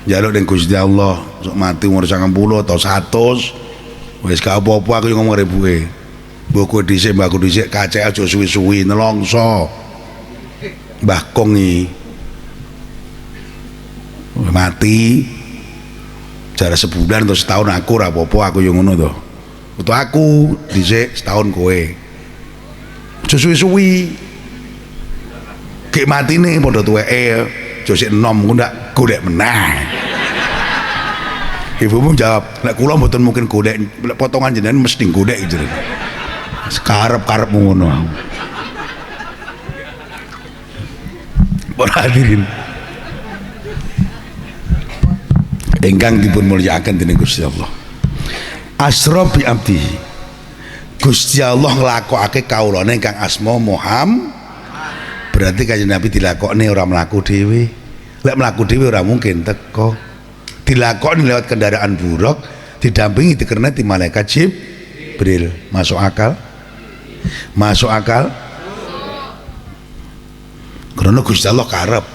Speaker 1: Njaluk ning Gusti Allah sok mati umur 90 atau 100. Wis gak apa-apa aku ngomong karo ibuke. Mbokku dhisik mbakku dhisik kacek aja suwi-suwi nelongso. Mbah Kong iki mati jarak sebulan atau setahun aku ora apa-apa aku yang ngono to. Untuk aku dhisik setahun kowe. Aja suwi-suwi. Gek matine padha tuweke, aja sik enom ku ndak golek meneh. Ibumu jawab, nek kula mboten mungkin golek, potongan jenengan mesti golek jare. Sekarep-karepmu ngono. Para hadirin ingkang dipun mulyakaken dening Gusti Allah. Asra bi abdi. Gusti Allah nglakokake kawulane ingkang asma Muhammad. Berarti kanjeng Nabi dilakokne ora mlaku dhewe. Lek mlaku dhewe ora mungkin teko. Dilakokne lewat kendaraan buruk, didampingi dikernet di malaikat Jibril. Masuk akal? Masuk akal? Karena Gusti Allah karep.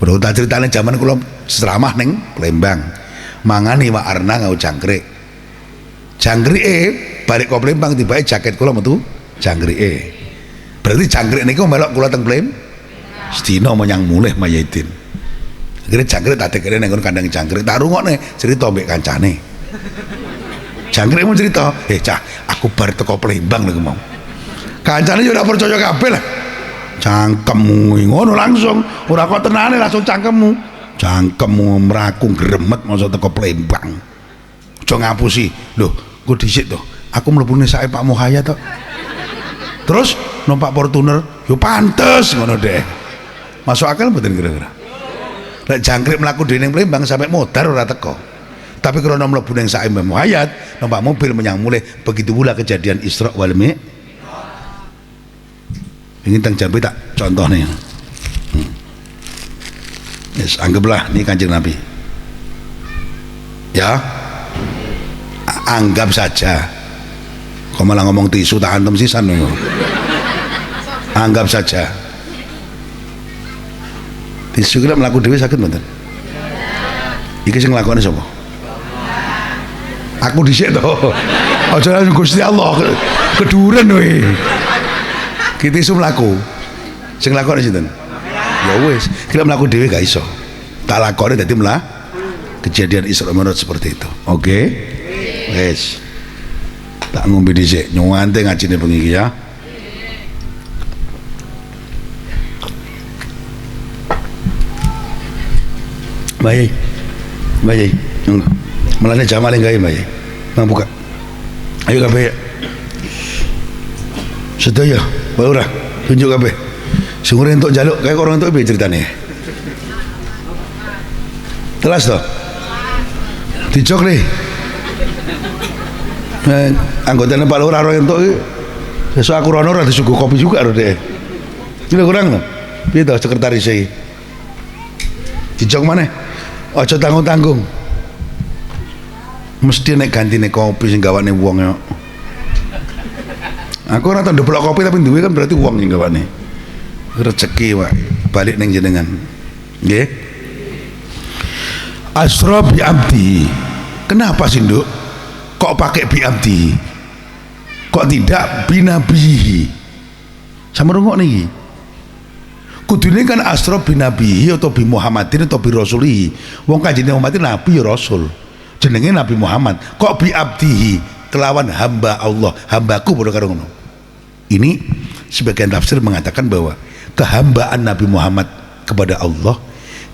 Speaker 1: Bro tak ceritane zaman kula ceramah ning Palembang. Mangani Pak Arna ngau jangkrik. Jangkrike balik ke Palembang tibae jaket kula metu jangkrike. Berarti jangkrik niku melok kula teng Blem sedina menyang mulih Mayidin. Akhire jangkrik tak dekene nang kandang jangkrik tak rungokne cerita mbek kancane. Jangkrik mau cerita, cah aku bar teko Palembang niku mau. Kancane yo ora percaya kabeh lah. Cangkemmu ngono langsung, ora kok tenane langsung cangkemmu. Cangkemmu mrakung gremet masa teko Palembang. Aja ngapusi. Lho, ku dhisik to. Aku mlebune sae Pak Muhayat to. Terus numpak Fortuner, yo pantes ngono deh. Masuk akal mboten kira-kira? Lek jangkrik mlaku dhewe ning Palembang sampai modar ora teko. Tapi karena mlebu ning sae Mbah Muhayat, numpak mobil menyang mulih, begitu pula kejadian Isra wal Mi'raj. Ini teng Jambi tak contohnya. Yes, anggaplah ini Kanjeng Nabi. Ya. Anggap saja. Kok malah ngomong tisu tak antem sisan lho. Anggap saja. Tisu kira mlaku dhewe sakit mboten? Iki sing nglakoni sapa? Aku dhisik to. Aja langsung Gusti Allah keduren kowe. Ki tisu mlaku. Sing nglakoni sinten? Ya wis, kira mlaku dhewe gak iso. Tak lakoni dadi kejadian Isra Mi'raj seperti itu. Oke? Wis. Tak ngombe dhisik, nyuwante ngajine bengi iki ya. Bayi. Melane jamal gawe bayi. Mang buka. Ayo kabeh. Sedaya, ora tunjuk kabeh. Sing ora entuk njaluk, kae kok ora entuk piye ceritane? Telas to? Dijok nih. Anggotanya Pak Lurah ora entuk iki. Sesuk aku rono ora disuguh kopi juga lho, Dek. Iki kurang lho. Piye to sekretaris iki? Dijok maneh. Aja tanggung-tanggung. Mesti nek gantine kopi sing gawane wong ya. Aku ora tau ndeblok kopi tapi duwe kan berarti wong sing gawane. Rezeki wae balik ning jenengan. Nggih. Asra bi abdi. Kenapa sih, Nduk? Kok pakai bi abdi? Kok tidak bi nabihi? Sama rungok niki. Kudune kan asra bi nabihi atau bi Muhammadin atau bi rasulihi. Wong kanjeng Muhammad nabi ya rasul. Jenenge Nabi Muhammad. Kok bi abdihi kelawan hamba Allah, hambaku padha karo ngono. Ini sebagian tafsir mengatakan bahwa kehambaan Nabi Muhammad kepada Allah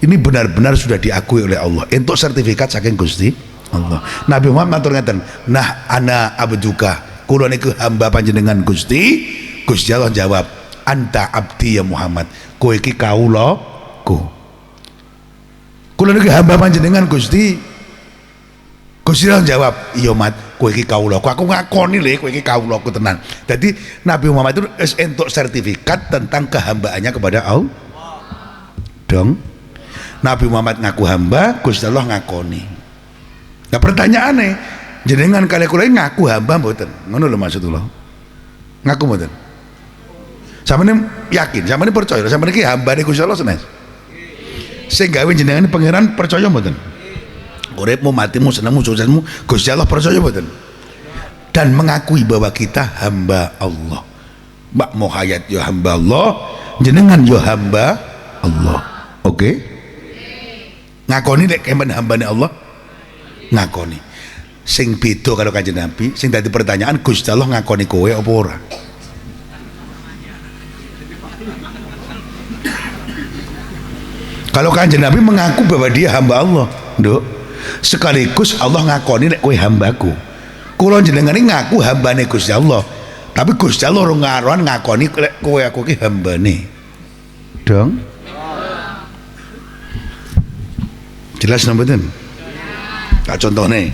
Speaker 1: ini benar-benar sudah diakui oleh Allah. Untuk sertifikat saking Gusti Allah. Nabi Muhammad matur ngeten, "Nah ana abduka." Kula niku hamba panjenengan Gusti. Gusti Allah jawab, "Anta abdi ya Muhammad." Kowe iki kawulaku. Kula niku hamba panjenengan Gusti. Gusti Allah jawab, "Iya Mat, kowe iki kawulaku." Aku ngakoni lho kowe iki kawulaku tenan. Jadi Nabi Muhammad itu entuk sertifikat tentang kehambaannya kepada Allah. Dong. Nabi Muhammad ngaku hamba, Gusti Allah ngakoni. Nah pertanyaannya, jenengan kali kula ngaku hamba mboten? Ngono lho maksudullah. Ngaku mboten? Sampeyan yakin, sampeyan percaya, sampeyan iki hambane Gusti Allah senes. Sing gawe jenengan pangeran percaya mboten? Uripmu, matimu, senengmu, suksesmu, Gusti Allah percaya mboten? Dan mengakui bahwa kita hamba Allah. Mbak Muhayat ya hamba Allah, jenengan ya hamba Allah. Oke? Ngakoni nek kemen hambane Allah? Ngakoni. Sing beda karo Kanjeng Nabi, sing dadi pertanyaan Gusti Allah ngakoni kowe apa ora? Kalau Kanjeng Nabi mengaku bahwa dia hamba Allah, Nduk, sekaligus Allah ngakoni nek kowe hambaku. Kula jenengan ngaku hambane Gusti Allah, tapi Gusti Allah ora ngaruan ngakoni nek kowe aku ki hambane. Dong? Jelas mboten? Tak contohnya,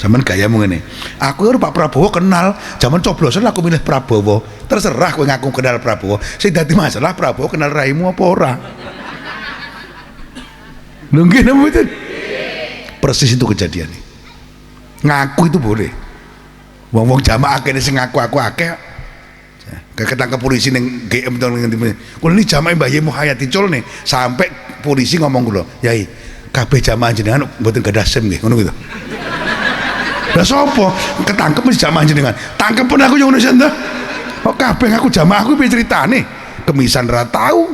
Speaker 1: zaman gayamu ngene. Aku karo Pak Prabowo kenal, zaman coblosan aku milih Prabowo. Terserah kowe ngaku kenal Prabowo. Sing dadi masalah Prabowo kenal raimu apa ora? Lho nggih mboten? Persis itu kejadian. Ngaku itu boleh. Wong-wong jamaah kene sing ngaku aku akeh. Ketangkep polisi ning GM to ngendi. Kulo ini jamaah Mbah Yai Muhayat dicul nih, sampai polisi ngomong kula, "Yai, kabeh jamaah jenengan mboten gadah SIM nggih," ngono gitu. Lah sapa ketangkep wis jamaah jenengan? Tangkepen aku yo ngono sih. kok kabeh ngaku jamaah kuwi piye critane? Kemisan ra tau.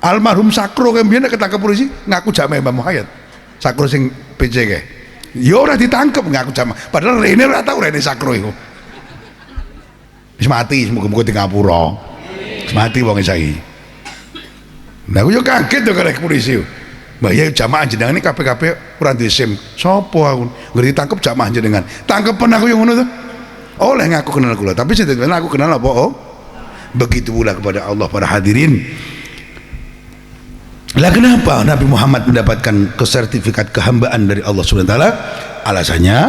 Speaker 1: Almarhum Sakro kembiyen ketangkep polisi ngaku jamaah Mbah Muhayyad. Sakro sing PC kae. Ya ora ditangkep ngaku jamaah. Padahal rene ora tau rene Sakro iku. Wis mati, muga-muga di ngapura. Wis mati wong saiki. Nah aku yo kaget yo karek polisi. Mbah ya jamaah jenengan ini kabeh-kabeh ora duwe SIM. Sopo aku? Ngerti tangkep jamaah jenengan. Tangkepen aku yang ngono to. Oleh ngaku kenal kula, tapi sebenarnya aku kenal apa? Oh. Begitu pula kepada Allah para hadirin. Lah kenapa Nabi Muhammad mendapatkan sertifikat kehambaan dari Allah Subhanahu wa taala? Alasannya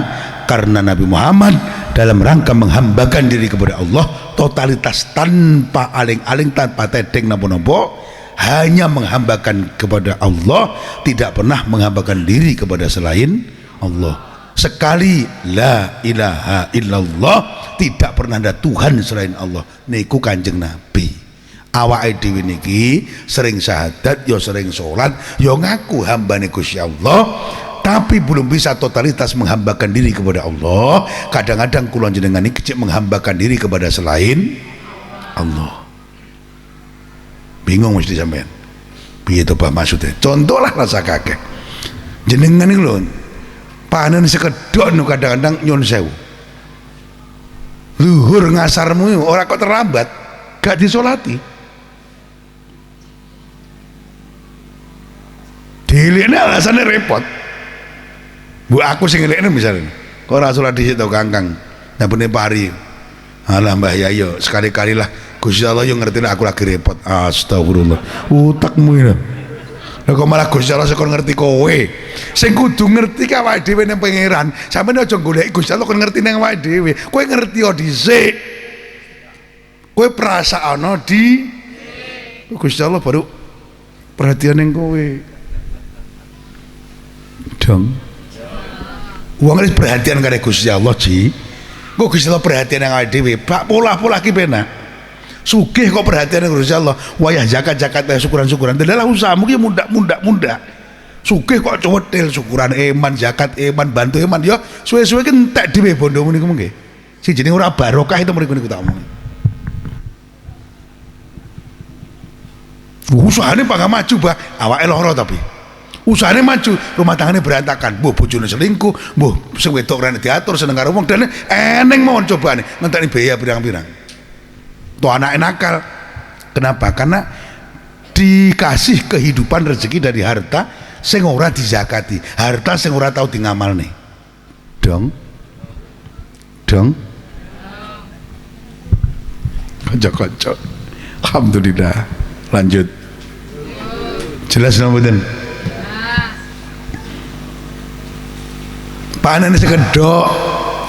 Speaker 1: karena Nabi Muhammad dalam rangka menghambakan diri kepada Allah totalitas tanpa aling-aling, tanpa tedeng napa-napa, hanya menghambakan kepada Allah, tidak pernah menghambakan diri kepada selain Allah. Sekali la ilaha illallah, tidak pernah ada Tuhan selain Allah. Niku Kanjeng Nabi. Awake dhewe niki sering syahadat, yo sering sholat, yo ngaku hambane Gusti Allah, tapi belum bisa totalitas menghambakan diri kepada Allah. Kadang-kadang kula jenengan iki cek menghambakan diri kepada selain Allah. Bingung mesti sampean. Piye to Pak maksudnya? Contoh lah rasa kakek. Jenengan iki lho panen sekedok nu kadang-kadang nyun sewu. Luhur ngasarmu ora kok terlambat, gak disolati. Dilekne alasannya repot. Bu aku sing ngelekne misalnya. Kok ora salat dhisik to Kangkang. Nyambune pari. Alah Mbah Yayo, sekali-kali lah Gusti Allah yo ngerti aku lagi repot. Astagfirullah. Utakmu ini. Lah kok malah Gusti Allah sekon ngerti kowe. Sing kudu ngerti ka awake dhewe ning pangeran. Sampeyan aja goleki Gusti Allah kon ngerti ning awake dhewe. Kowe ngerti yo dhisik. Kowe perasaana di Gusti Allah baru perhatian ning kowe. Dong. Wong wis perhatian karo Gusti Allah, Ji. Kok Gusti Allah perhatian nang awake dhewe. Bak pola-pola ki penak. Sugih kok perhatian Gusti Allah, wayah zakat-zakat syukuran-syukuran adalah usahamu ki mundak-mundak. Sugih kok cuwetil syukuran eman, zakat eman, bantu eman ya suwe-suwe ki entek dhewe bondomu niku mengke. Sing jenenge ora barokah itu mriku niku tak omong. Usahane pangga maju Bah, awake lara tapi. Usahane maju, rumah tanggane berantakan, mbuh bojone selingkuh, mbuh sing wedok ora diatur seneng karo wong dan eneng mawon cobane ngenteni biaya pirang-pirang. Tuh anak nakal. Kenapa? Karena dikasih kehidupan rezeki dari harta sing ora dizakati, harta sing ora tau di ngamalne. Dong kanca-kanca. Alhamdulillah. Lanjut. Jelas mboten? Panen sekedok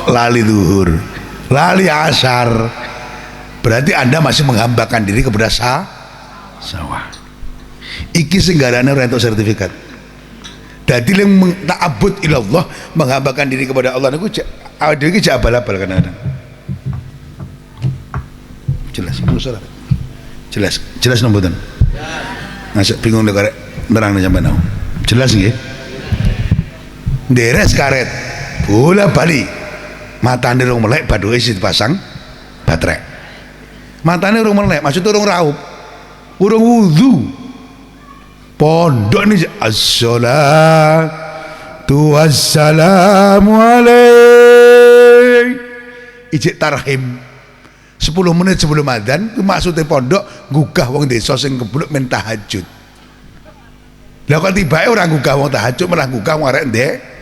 Speaker 1: lali zuhur, lali asar. Berarti Anda masih menghambakan diri kepada sawah. Iki singgarane ora entuk sertifikat. Dadi leng ta'abbud ilallah, menghambakan diri kepada Allah niku awake dhewe iki abal-abal kadang-kadang. Jelas, jelas mboten? Ngasih bingung nek arek nerangne sampean aku. Jelas nggih? Deres karet, bola bali. Matane rung melek, baduke sing dipasang baterai. Matanya urung melek, maksudnya urung raup, urung wudu. Pondok ini assalatu wassalamu alaik ijik tarhim 10 menit sebelum adzan. Maksudnya pondok gugah wong desa sing kebluk men tahajud. Lah kok tibake ora gugah wong tahajud, malah gugah wong arek ndek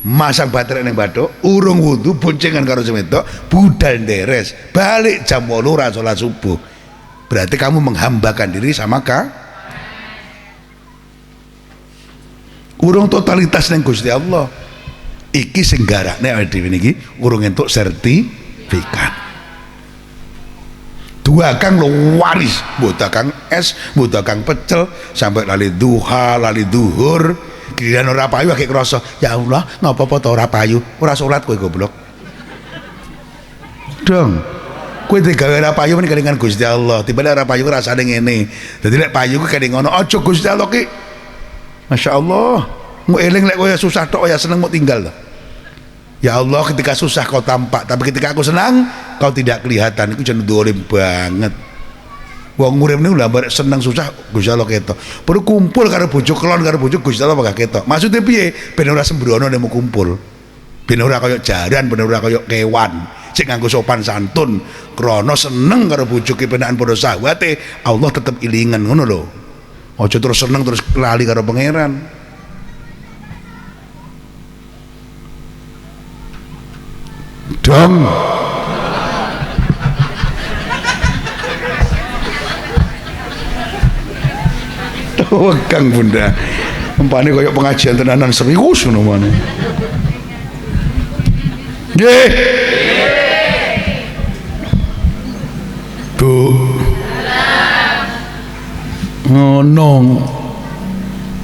Speaker 1: masang baterai ning bathuk, urung wudu boncengan karo semedok, budal deres, balik jam 8 ra salat subuh. Berarti kamu menghambakan diri sama urung totalitas ning Gusti Allah. Iki sing garakne awake dhewe niki urung entuk sertifikat. Dua kang lo waris, mbok dagang es, mbok dagang pecel, sampai lali duha, lali duhur. Giliran ora payu akeh krasa, ya Allah, ngapa-apa to ora payu, ora salat kowe goblok. Dong. Kowe digawe ora payu men kelingan Gusti Allah, tiba-tiba ora payu rasane ngene. Dadi lek payu ku kene ngono, aja Gusti Allah ki. Masyaallah. Mu eling lek kowe susah tok ya seneng mau tinggal to. Ya Allah, ketika susah kau tampak, tapi ketika aku senang kau tidak kelihatan. Iku jan dolim banget. Wong urip niku lah barek seneng susah Gusti Allah ketok. Perlu kumpul karo bojo, kelon karo bojo Gusti Allah gak ketok. Maksudnya piye? Ben ora sembrono nek mau kumpul. Ben ora kaya jaran, ben ora kaya kewan. Sing nganggo sopan santun, krana seneng karo bojo kepenakan padha sahwate, Allah tetep ilingan ngono lho. Aja terus seneng terus lali karo pangeran. Dong. Wegang bunda, umpane koyo pengajian tenanan serius ngono maneh. Nggih. Bu. Ngono.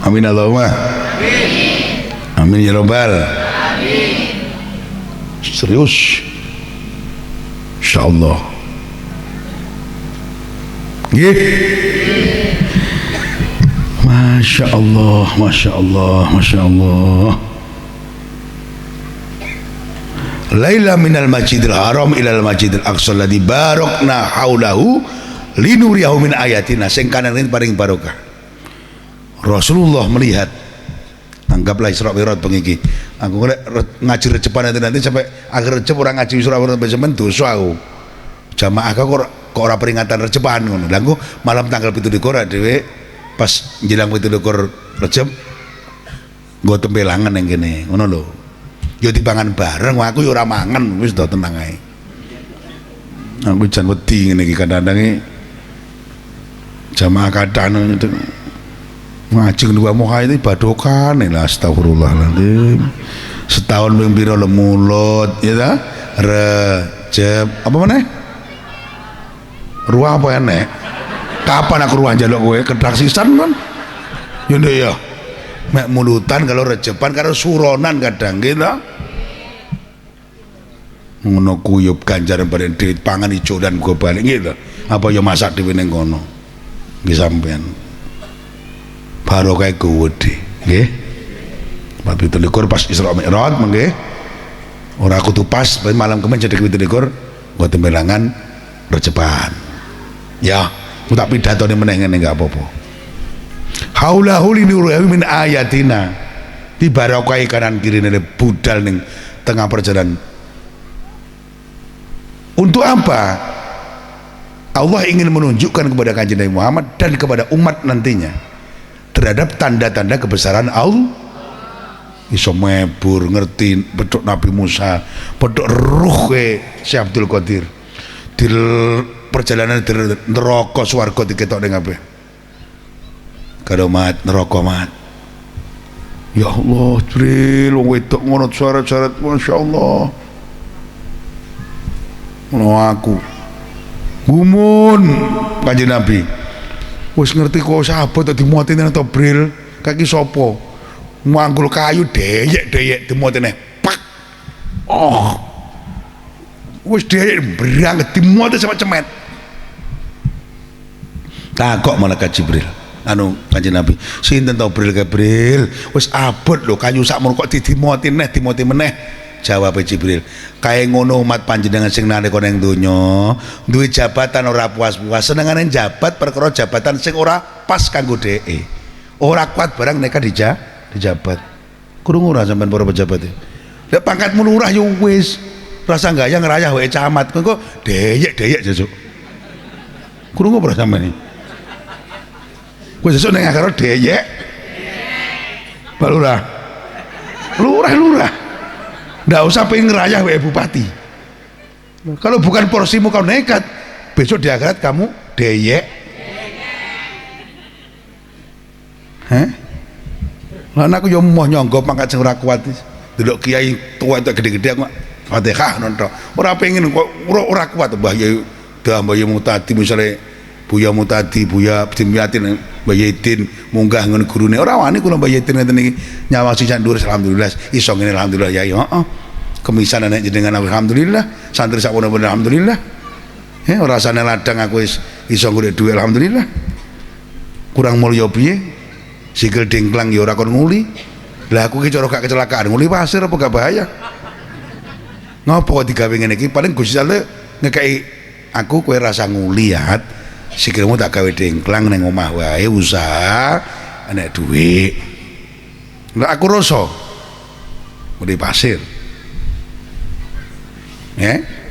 Speaker 1: Amin Allahumma. Amin. Amin ya robbal. Amin. Serius. Insyaallah. Nggih. Masya Allah, Masya Allah, Masya Allah. Laila minal masjidil haram ilal masjidil aqsa alladzi barakna haulahu linuriyahu min ayatina. Sing kanan ini paring barokah. Rasulullah melihat, anggaplah Isra Mi'raj pengiki. Aku ngaji recepan nanti sampai akhir recep orang ngaji Isra Mi'raj sampeyan dosa aku. Jamaah kok ora peringatan recepan ngono. Lah engko malam tanggal 17 dhewe pas jelang 17 Rejab nggo tempelangan yang kene ngono lho. Ya dipangan bareng, aku ya ora mangan, wis do tenang ae. Aku jan wedi ngene iki kadang-kadang jamaah kadang ngaji dua moha itu badokan lah, astagfirullahaladzim. Setahun ping pira le mulut ya ta? Rejab apa meneh? Ruah apa enek? Kapan aku ruang jaluk kowe kedak sisan kan? Ya ndek ya. Mek mulutan kalau rejepan karo suronan kadang gitu. Ngono kuyup ganjaran bareng duit pangan ijo dan gua balik gitu. Apa ya masak dhewe ning kono. Nggih sampean. Barokah gede, nggih. Bab 17 pas Isra Mi'raj mengke. Ora kudu pas malam kemarin jadi 17 gua tembelangan rejepan. Ya. Tak pidato ini meneng ngene enggak apa-apa. Haulahu linuriyahu min ayatina. Dibarokai kanan kiri nene budal ning tengah perjalanan. Untuk apa? Allah ingin menunjukkan kepada Kanjeng Nabi Muhammad dan kepada umat nantinya terhadap tanda-tanda kebesaran Allah. Iso mebur ngerti pedhok Nabi Musa, pedhok ruh Syekh Abdul Qadir. Di perjalanan dari neraka swarga diketok ning kabeh. Karo mat neraka mat. Ya Allah, Jibril wong wedok ngono syarat-syarat masyaallah. Ngono aku. Gumun Kanjeng Nabi. Wis ngerti kok sahabat dimuati nang Jibril, kaki sapa? Manggul kayu deyek-deyek dimuatine. Pak. Oh. Wis deyek berangkat dimuati sama cemet. Takok malaikat Jibril anu Kanjeng Nabi sinten to Jibril wis abot lho kayu sak kok dimoti meneh jawab Jibril kae ngono umat panjenengan sing nalika ning donya duwe jabatan ora puas-puas senengane jabat perkara jabatan sing ora pas kanggo dheke ora kuat barang neka dijabat krungu ora sampean para pejabat lek pangkatmu lurah yo wis rasa gaya ngerayah wae camat kok deyek sesuk krungu ora sampean kowe sesuk ning akhirat deyek. Pak Lurah. Lurah. Ndak usah pengen ngerayah wae bupati. Kalau bukan porsimu kau nekat, besok di akhirat kamu deyek. Heh? Lah aku yo moh nyangga pangkat sing ora kuat. Delok kiai tua itu gede-gede aku Fatihah nonton. Ora pengen kok ora kuat Mbah Yai Mbah Yai Mutadi misale Buya Mutadi, Buya Dimyatin, Mbah Yaitin munggah ngono gurune. Ora wani kula Mbah Yaitin ngeten iki nyawasi sak dhuwur alhamdulillah. Iso ngene alhamdulillah ya. Heeh. Kemisan anak jenengan alhamdulillah, santri sak bener alhamdulillah. Ora rasane ladang aku iso golek dhuwit alhamdulillah. Kurang mulya piye? Sikil dengklang ya ora kon nguli. Lah aku ki cara gak kecelakaan nguli pasir apa gak bahaya? Ngopo kok digawe ngene iki? Paling Gusti Allah ngekeki aku kowe rasa nguliat, sikilmu tak gawe dengklang ning omah wae usaha enek duit. Lah aku rasa di pasir.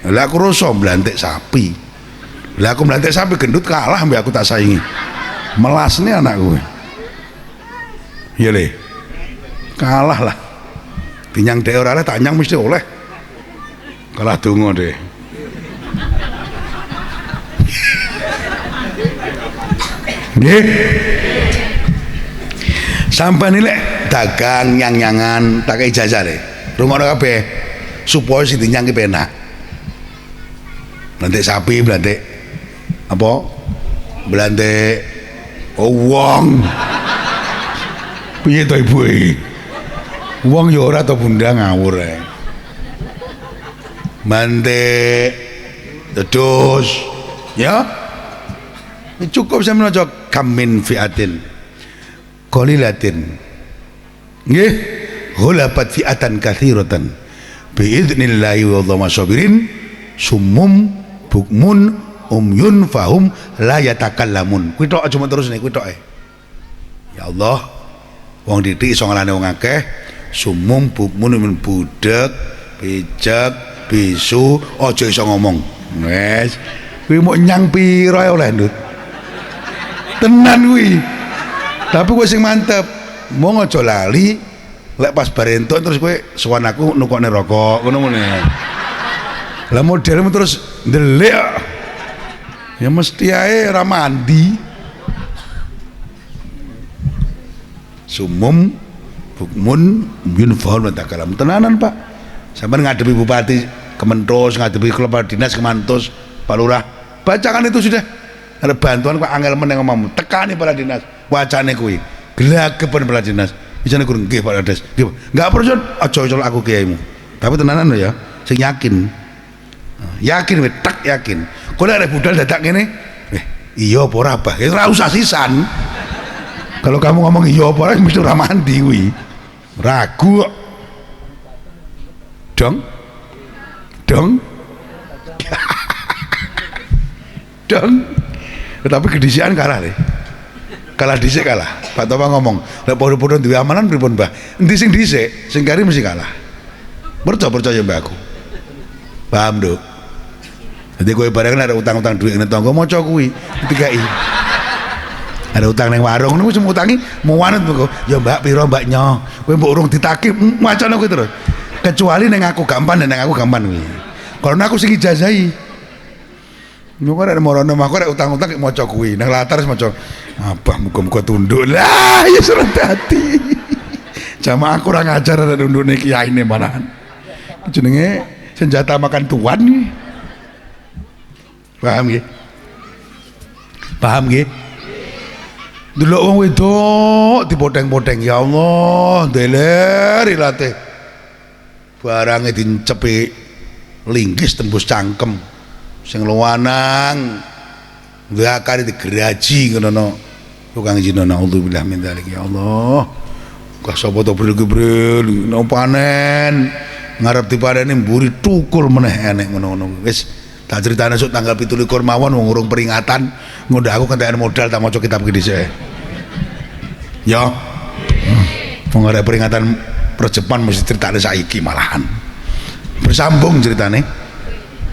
Speaker 1: Lah aku rasa mblantik sapi. Lah aku mblantik sapi gendut kalah mbek aku tak saingi. Melasne anakku. Ya le. Kalah lah. Tinyang dhek ora tak nyang mesti oleh. Kalah donga deh. Nggih. Sampai nih lek dagang nyang-nyangan tak kei jajah deh. Rungokno kabeh supaya sing dinyang ki penak. Blantik sapi, blantik apa? Blantik wong. Piye to ibu iki? Wong ya ora to bunda ngawur ae. Blantik terus ya. Cukup sampeyan aja kamin fiatin qalilatin nggih ghalabat fi'atan katsiratan biidznillah wallahu masabirin summum bukmun umyun fahum la yatakallamun. Kuwi tok aja terus nek kuwi tok ae. Ya Allah, wong didik iso nglane wong akeh, summum bukmun umyun budek, pijak, bisu aja iso ngomong. Wes, kuwi mau nyang pira oleh ndut. Tenan kuwi. Tapi kowe sing mantep, mong aja lali lek pas bar entuk terus kowe sowan aku nukokne rokok ngono ngene. Lah modelmu terus ndelik ya mesti ae ora mandi. Sumum bukmun yunfahul takalam tenanan Pak. Sampeyan ngadepi bupati Kementerian, ngadepi kepala dinas Kemantos, Pak Lurah, bacakan itu sudah. Ada bantuan kok angel meneng ngomongmu tekani para dinas wacane kuwi gelagepen para dinas isane kurang nggih Pak Kades nggih enggak perlu aja aku kiaimu tapi tenanan lho ya sing yakin yakin tak yakin kok ada budal dadak ngene iya apa ora bah ora usah sisan kalau kamu ngomong iya apa ora mesti ora mandi kuwi ragu kok dong dong dong. Tapi kedisian kalah deh, kalah dhisik kalah. Pak Topa ngomong, lek padha-padha duwe amanan pripun Mbah? Endi sing dhisik, sing kari mesti kalah. Percaya Mbah aku. Paham, Nduk? Jadi kowe bareng ada utang-utang duit nang tangga maca kuwi dikai. Ada utang ning warung niku cuma utangi mau wanut kok. Ya Mbak piro Mbaknya? Kowe mbok urung ditagih macane kuwi terus. Kecuali ning aku gampang dan ning aku gampang kuwi. Kalau aku sing ijazahi Nyukur ada morono mah ada utang-utang kayak maca kuwi nang latar maca abah muga-muga tunduk lah ya surat hati jamaah kurang ajar ada tundukne kiyaine malahan jenenge senjata makan tuan nih paham nggih delok wong wedok dipoteng-poteng ya Allah deler ilate barangnya dincepi linggis tembus cangkem sing luwanang zakar digeraji ngono tukang zina naudzubillah min dzalik ya Allah kok sapa to bril-bril no panen ngarep dipaneni mburi tukul meneh enek ngono-ngono wis tak critane sok tanggal 17 mawon wong urung peringatan ngundang aku kentekan modal tak maca kitab iki dhisik ya wong arep peringatan perjepan mesti critane saiki malahan bersambung ceritane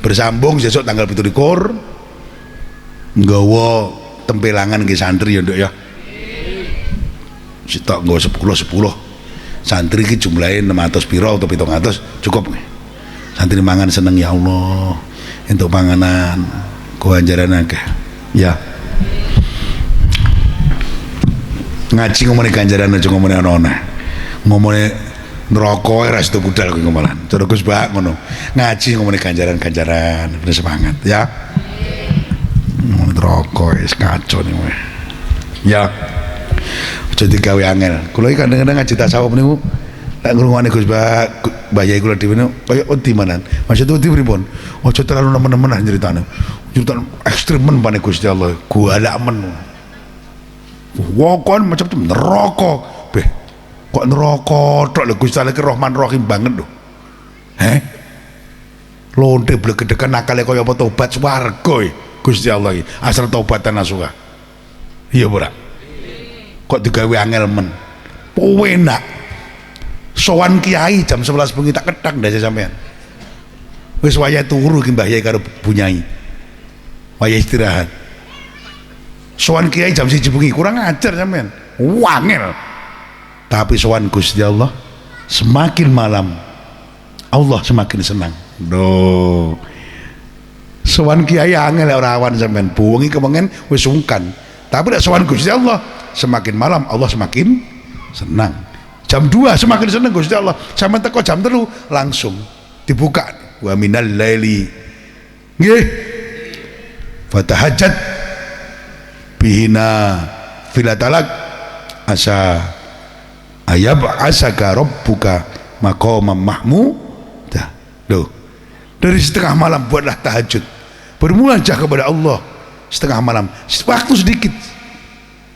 Speaker 1: bersambung besok tanggal 17 nggawa tempelangan nggih santri ya Nduk ya sitok nggawa 10 santri iki jumlahe 600 pira atau 700 cukup santri mangan seneng ya Allah entuk panganan kewajaran akeh ya ngaji ngomongin ganjaran aja ngomongin ana-ana ngomongin neraka ora sedo budal kuwi ngomalan. Cara Gus Bak ngono. Ngaji ngomongin ganjaran-ganjaran, bener semangat ya. Ngomongin neraka wis kacau nih kowe. Ya. Aja digawe angel. Kula iki kadang-kadang ngaji tasawuf niku lek ngrungokne Gus Bak, Mbah Yai kula dhewe kaya wedi manan. Maksud wedi pripun? Aja terlalu nemen-nemen ah ceritane. Cerita ekstrem men pane Gusti Allah. Golak men. Wong macam neraka. Beh, kok neraka tok lho Gusti Allah ki Rahman Rahim banget lho. lonte blegedekan nakale kaya apa tobat swarga Gusti Allah iki asal taubatan nasuha iya ora kok digawe angel men enak sowan kiai jam 11 bengi tak ketak ndase sampean wis wayah turu ki Mbah Yai karo bunyai wayah istirahat sowan kiai jam 1 bengi kurang ajar sampean wangel tapi sowan Gusti Allah semakin malam Allah semakin senang do sowan kiai angel ora awan sampean bengi kepengen wis sungkan tapi nek sowan Gusti Allah semakin malam Allah semakin senang jam 2 semakin senang Gusti Allah sampai teko jam 3 langsung dibuka wa minal laili nggih fatahajjat bihina filatalak asa ayab asaka rabbuka maqamam mahmudah loh dari setengah malam buatlah tahajud bermunajat kepada Allah setengah malam waktu sedikit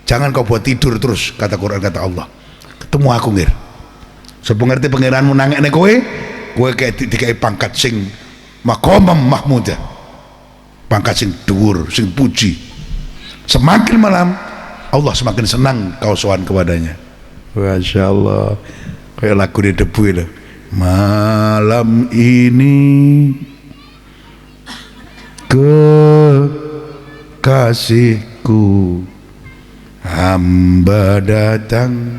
Speaker 1: jangan kau buat tidur terus kata Quran kata Allah ketemu aku ngir sebab ngerti pangeranmu nangekne kowe kayak dikai pangkat sing maqamam mahmudah pangkat sing dhuwur sing puji semakin malam Allah semakin senang kau sowan kepadanya Masya Allah kayak lagu di debu itu malam ini kekasihku hamba datang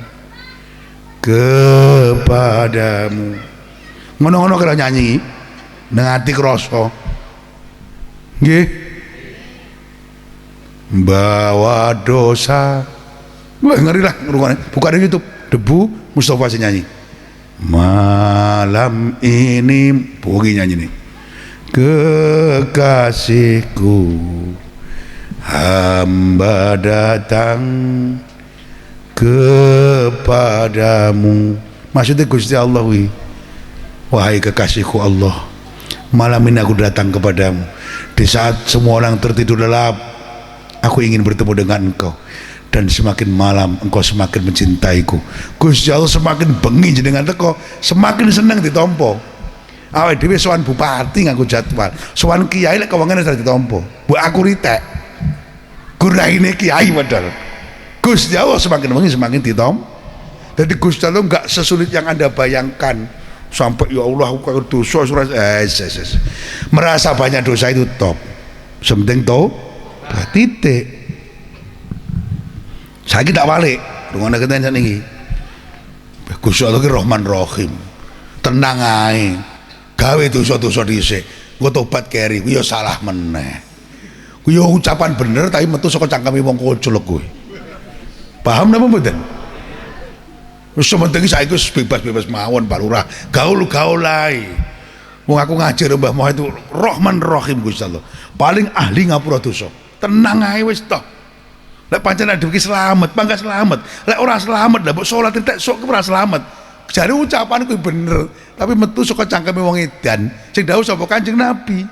Speaker 1: kepadamu ngono-ngono kira nyanyi nang ati krasa nggih bawa dosa wah ngeri lah ngrungokne buka di YouTube debu Mustafa sing nyanyi malam ini bunyi nyanyi nih kekasihku hamba datang kepadamu maksudnya Gusti Allah wahai kekasihku Allah malam ini aku datang kepadamu di saat semua orang tertidur lelap aku ingin bertemu dengan engkau dan semakin malam engkau semakin mencintaiku Gusti Allah semakin bengi jenengan teko semakin seneng ditompo awake dhewe sowan bupati ngaku jadwal sowan kiai lek kewangane wis ditompo mbok aku ritek guraine kiai padahal Gusti Allah semakin bengi semakin ditom jadi Gusti Allah enggak sesulit yang Anda bayangkan sampai ya Allah aku kaya dosa merasa banyak dosa itu top sementing tau titik saya tidak balik dengan keten ini Gusti Allah ki Rahman Rahim tenang ae gawe dosa-dosa dhisik engko tobat keri ku ya salah meneh ku ya ucapan bener tapi metu saka cangkeme wong koclek kuwi paham napa mboten wis sementing saiki wis bebas-bebas mawon Pak Lurah gaul-gaul ae wong aku ngajar Mbah Moh itu Rahman Rahim Gusti Allah paling ahli ngapura dosa tenang ae wis toh lek pancen adem ki selamat mangga selamat lek ora selamat lha mbok salat entek sok ora selamat jare ucapan kuwi bener tapi metu saka cangkeme wong edan sing dawuh sapa Kanjeng Nabi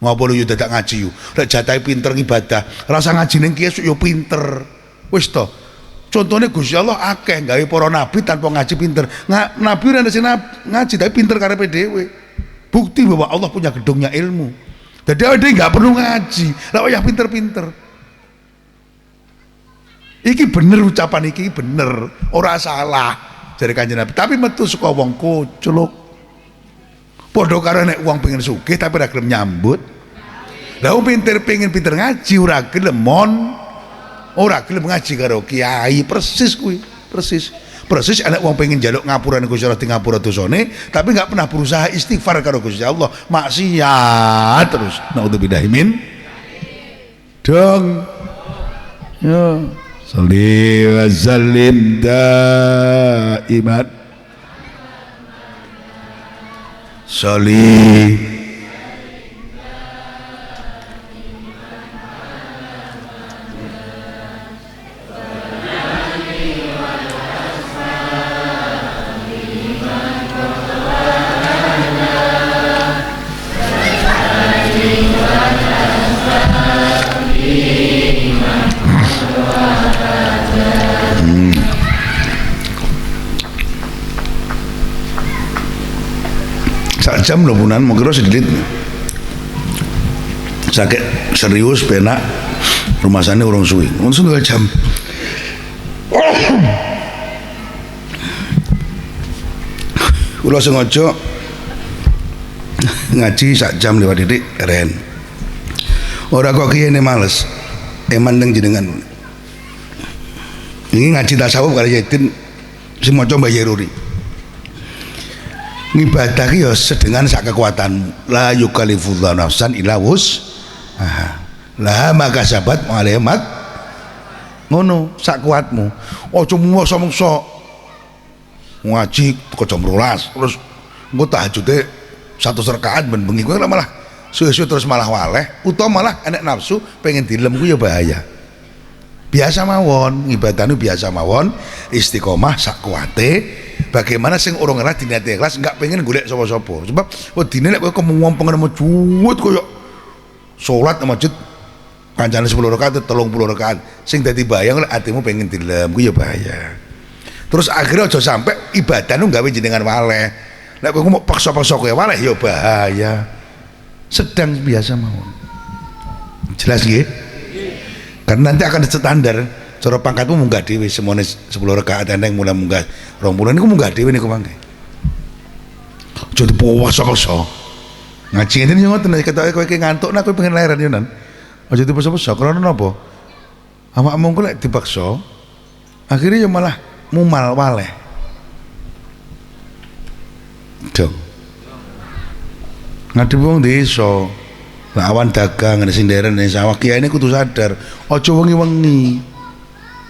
Speaker 1: ngopo lu yo dadak ngaji yo lek jatahe pinter ibadah rasa ngaji ning kiye yo pinter wis to contohnya Gusti Allah akeh gawe para nabi tanpa ngaji pinter nabi ora sing ngaji tapi pinter karepe dhewe bukti bahwa Allah punya gedungnya ilmu jadi dia nggak perlu ngaji lah ya pinter-pinter iki bener ucapan iki bener ora salah dari Kanjeng Nabi tapi metu saka wong koclok padha karo nek wong pengen sugih tapi ora gelem nyambut lah wong pengen pinter ngaji ora gelem ora gelem ngaji karo kiai persis kuwi persis anak wong pengen njaluk ngapurane Gusti Allah di ngapura dosane tapi enggak pernah berusaha istighfar karo Gusti Allah maksiat terus naudzubillahi min dong ya sholli wa sallim daiman sholli sak jam lho punan mau kira sedikit sakit serius penak rumah sana urung suwi langsung 2 jam kula sengaja ngaji sak jam lewat didik keren ora kok kiyene males eman nang jenengan ini ngaji tasawuf kali Yaitin sing maca Mbah Yeruri ngibadah ki ya sedengan sak kekuatan la yukallifullahu nafsan illa lah maka sahabat malemat ngono sak kuatmu aja mungso-mungso ngaji kok jam 12 terus engko tahajude 100 rakaat ben bengi kuwi malah suwe-suwe terus malah waleh utawa malah enek nafsu pengen dilem ku ya bahaya biasa mawon ngibadahnu biasa mawon istiqomah sak kuate bagaimana sing urung ngerah dinate ikhlas enggak pengen golek sapa-sapa sebab wedine lek kowe kemungon pengen juwut koyo salat nang masjid kancane 10 rakaat 30 rakaat sing dadi bayang lek atimu pengen dilem ku ya bahaya terus akhirnya aja sampai ibadahmu gawe jenengan waleh lek kowe mau paksa-paksa kowe waleh ya bahaya sedang biasa mawon jelas nggih karena nanti akan standar cara pangkatmu munggah dhewe semuanya 10 rakaat enteng mulai munggah 20 niku munggah dhewe niku mangke aja dipaksa-paksa ngaji ngene yo ngoten ketoke kowe iki ngantuk nak kowe pengen leren yo nan aja dipaksa-paksa karena napa awakmu kok lek dipaksa akhirnya yo malah mumal waleh dong ngadep wong desa lawan dagang ada sing nderen ning sawah kiai ini kudu sadar aja wengi-wengi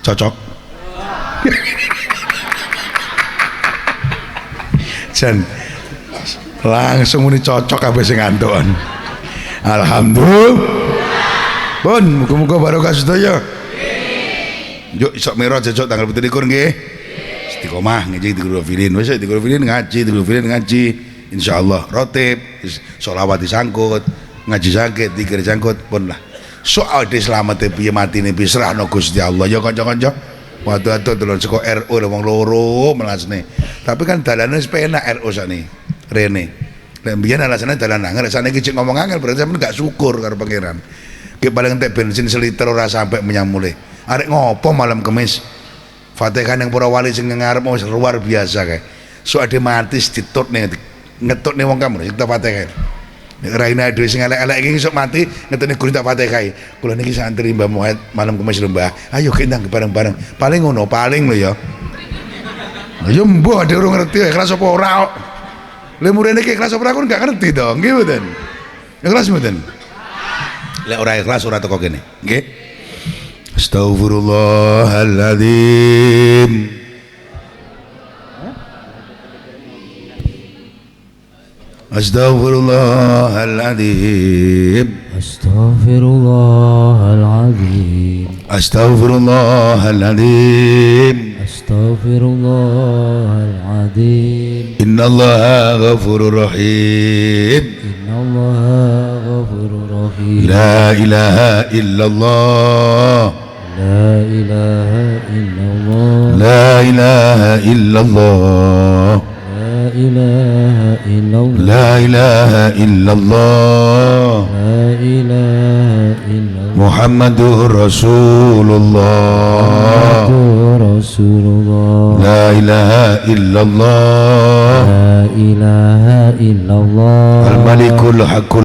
Speaker 1: cocok jan langsung muni cocok kabeh sing ngantukan alhamdulillah pun muga-muga barokah sedaya yuk isok merah jejok tanggal 27 nggih istiqomah ngaji di Guru Filin wis di Guru Filin ngaji insyaallah rotib sholawat disangkut ngaji sakit dikir jangkut pun lah soal di selamat piye matine bisrahno Gusti Allah ya kanca-kanca waduh delon saka RO wong loro melasne tapi kan dalane wis penak RO sakne rene lek mbiyen alasane dalan angel sakniki cek ngomong angel berarti sampeyan gak syukur karo pangeran ki paling entek bensin seliter ora sampai menyamule arek ngopo malam Kamis Fatihah yang para wali sing ngarep wis luar biasa kae so ade mati ditutne ngetutne wong kamu kita Fatihah raine dhewe sing elek-elek iki sok mati ngetutne guru tak Fatihah kula niki santri Mbah Muhammad malam Kamis lho Mbah ayo kendang bareng-bareng paling ngono paling lho ya ya mbuh ade urung ngerti ikhlas apa ora lha murene iki ikhlas apa ora aku gak ngerti to nggih mboten ikhlas mboten lek ora ikhlas ora teko kene nggih Astaghfirullahaladzim Astaghfirullahaladzim
Speaker 2: Astaghfirullahaladzim
Speaker 1: Astaghfirullahaladzim
Speaker 2: Astaghfirullahaladzim
Speaker 1: Innallaha ghafurur rahim
Speaker 2: Innallaha ghafurur rahim
Speaker 1: La ilaha illallah
Speaker 2: La ilaha illallah
Speaker 1: La ilaha illallah
Speaker 2: La ilaha illallah
Speaker 1: La ilaha illallah
Speaker 2: La ilaha illallah
Speaker 1: Muhammadur Rasulullah
Speaker 2: Rasulullah
Speaker 1: La ilaha illallah
Speaker 2: La ilaha illallah
Speaker 1: Al-Malikul Haqqul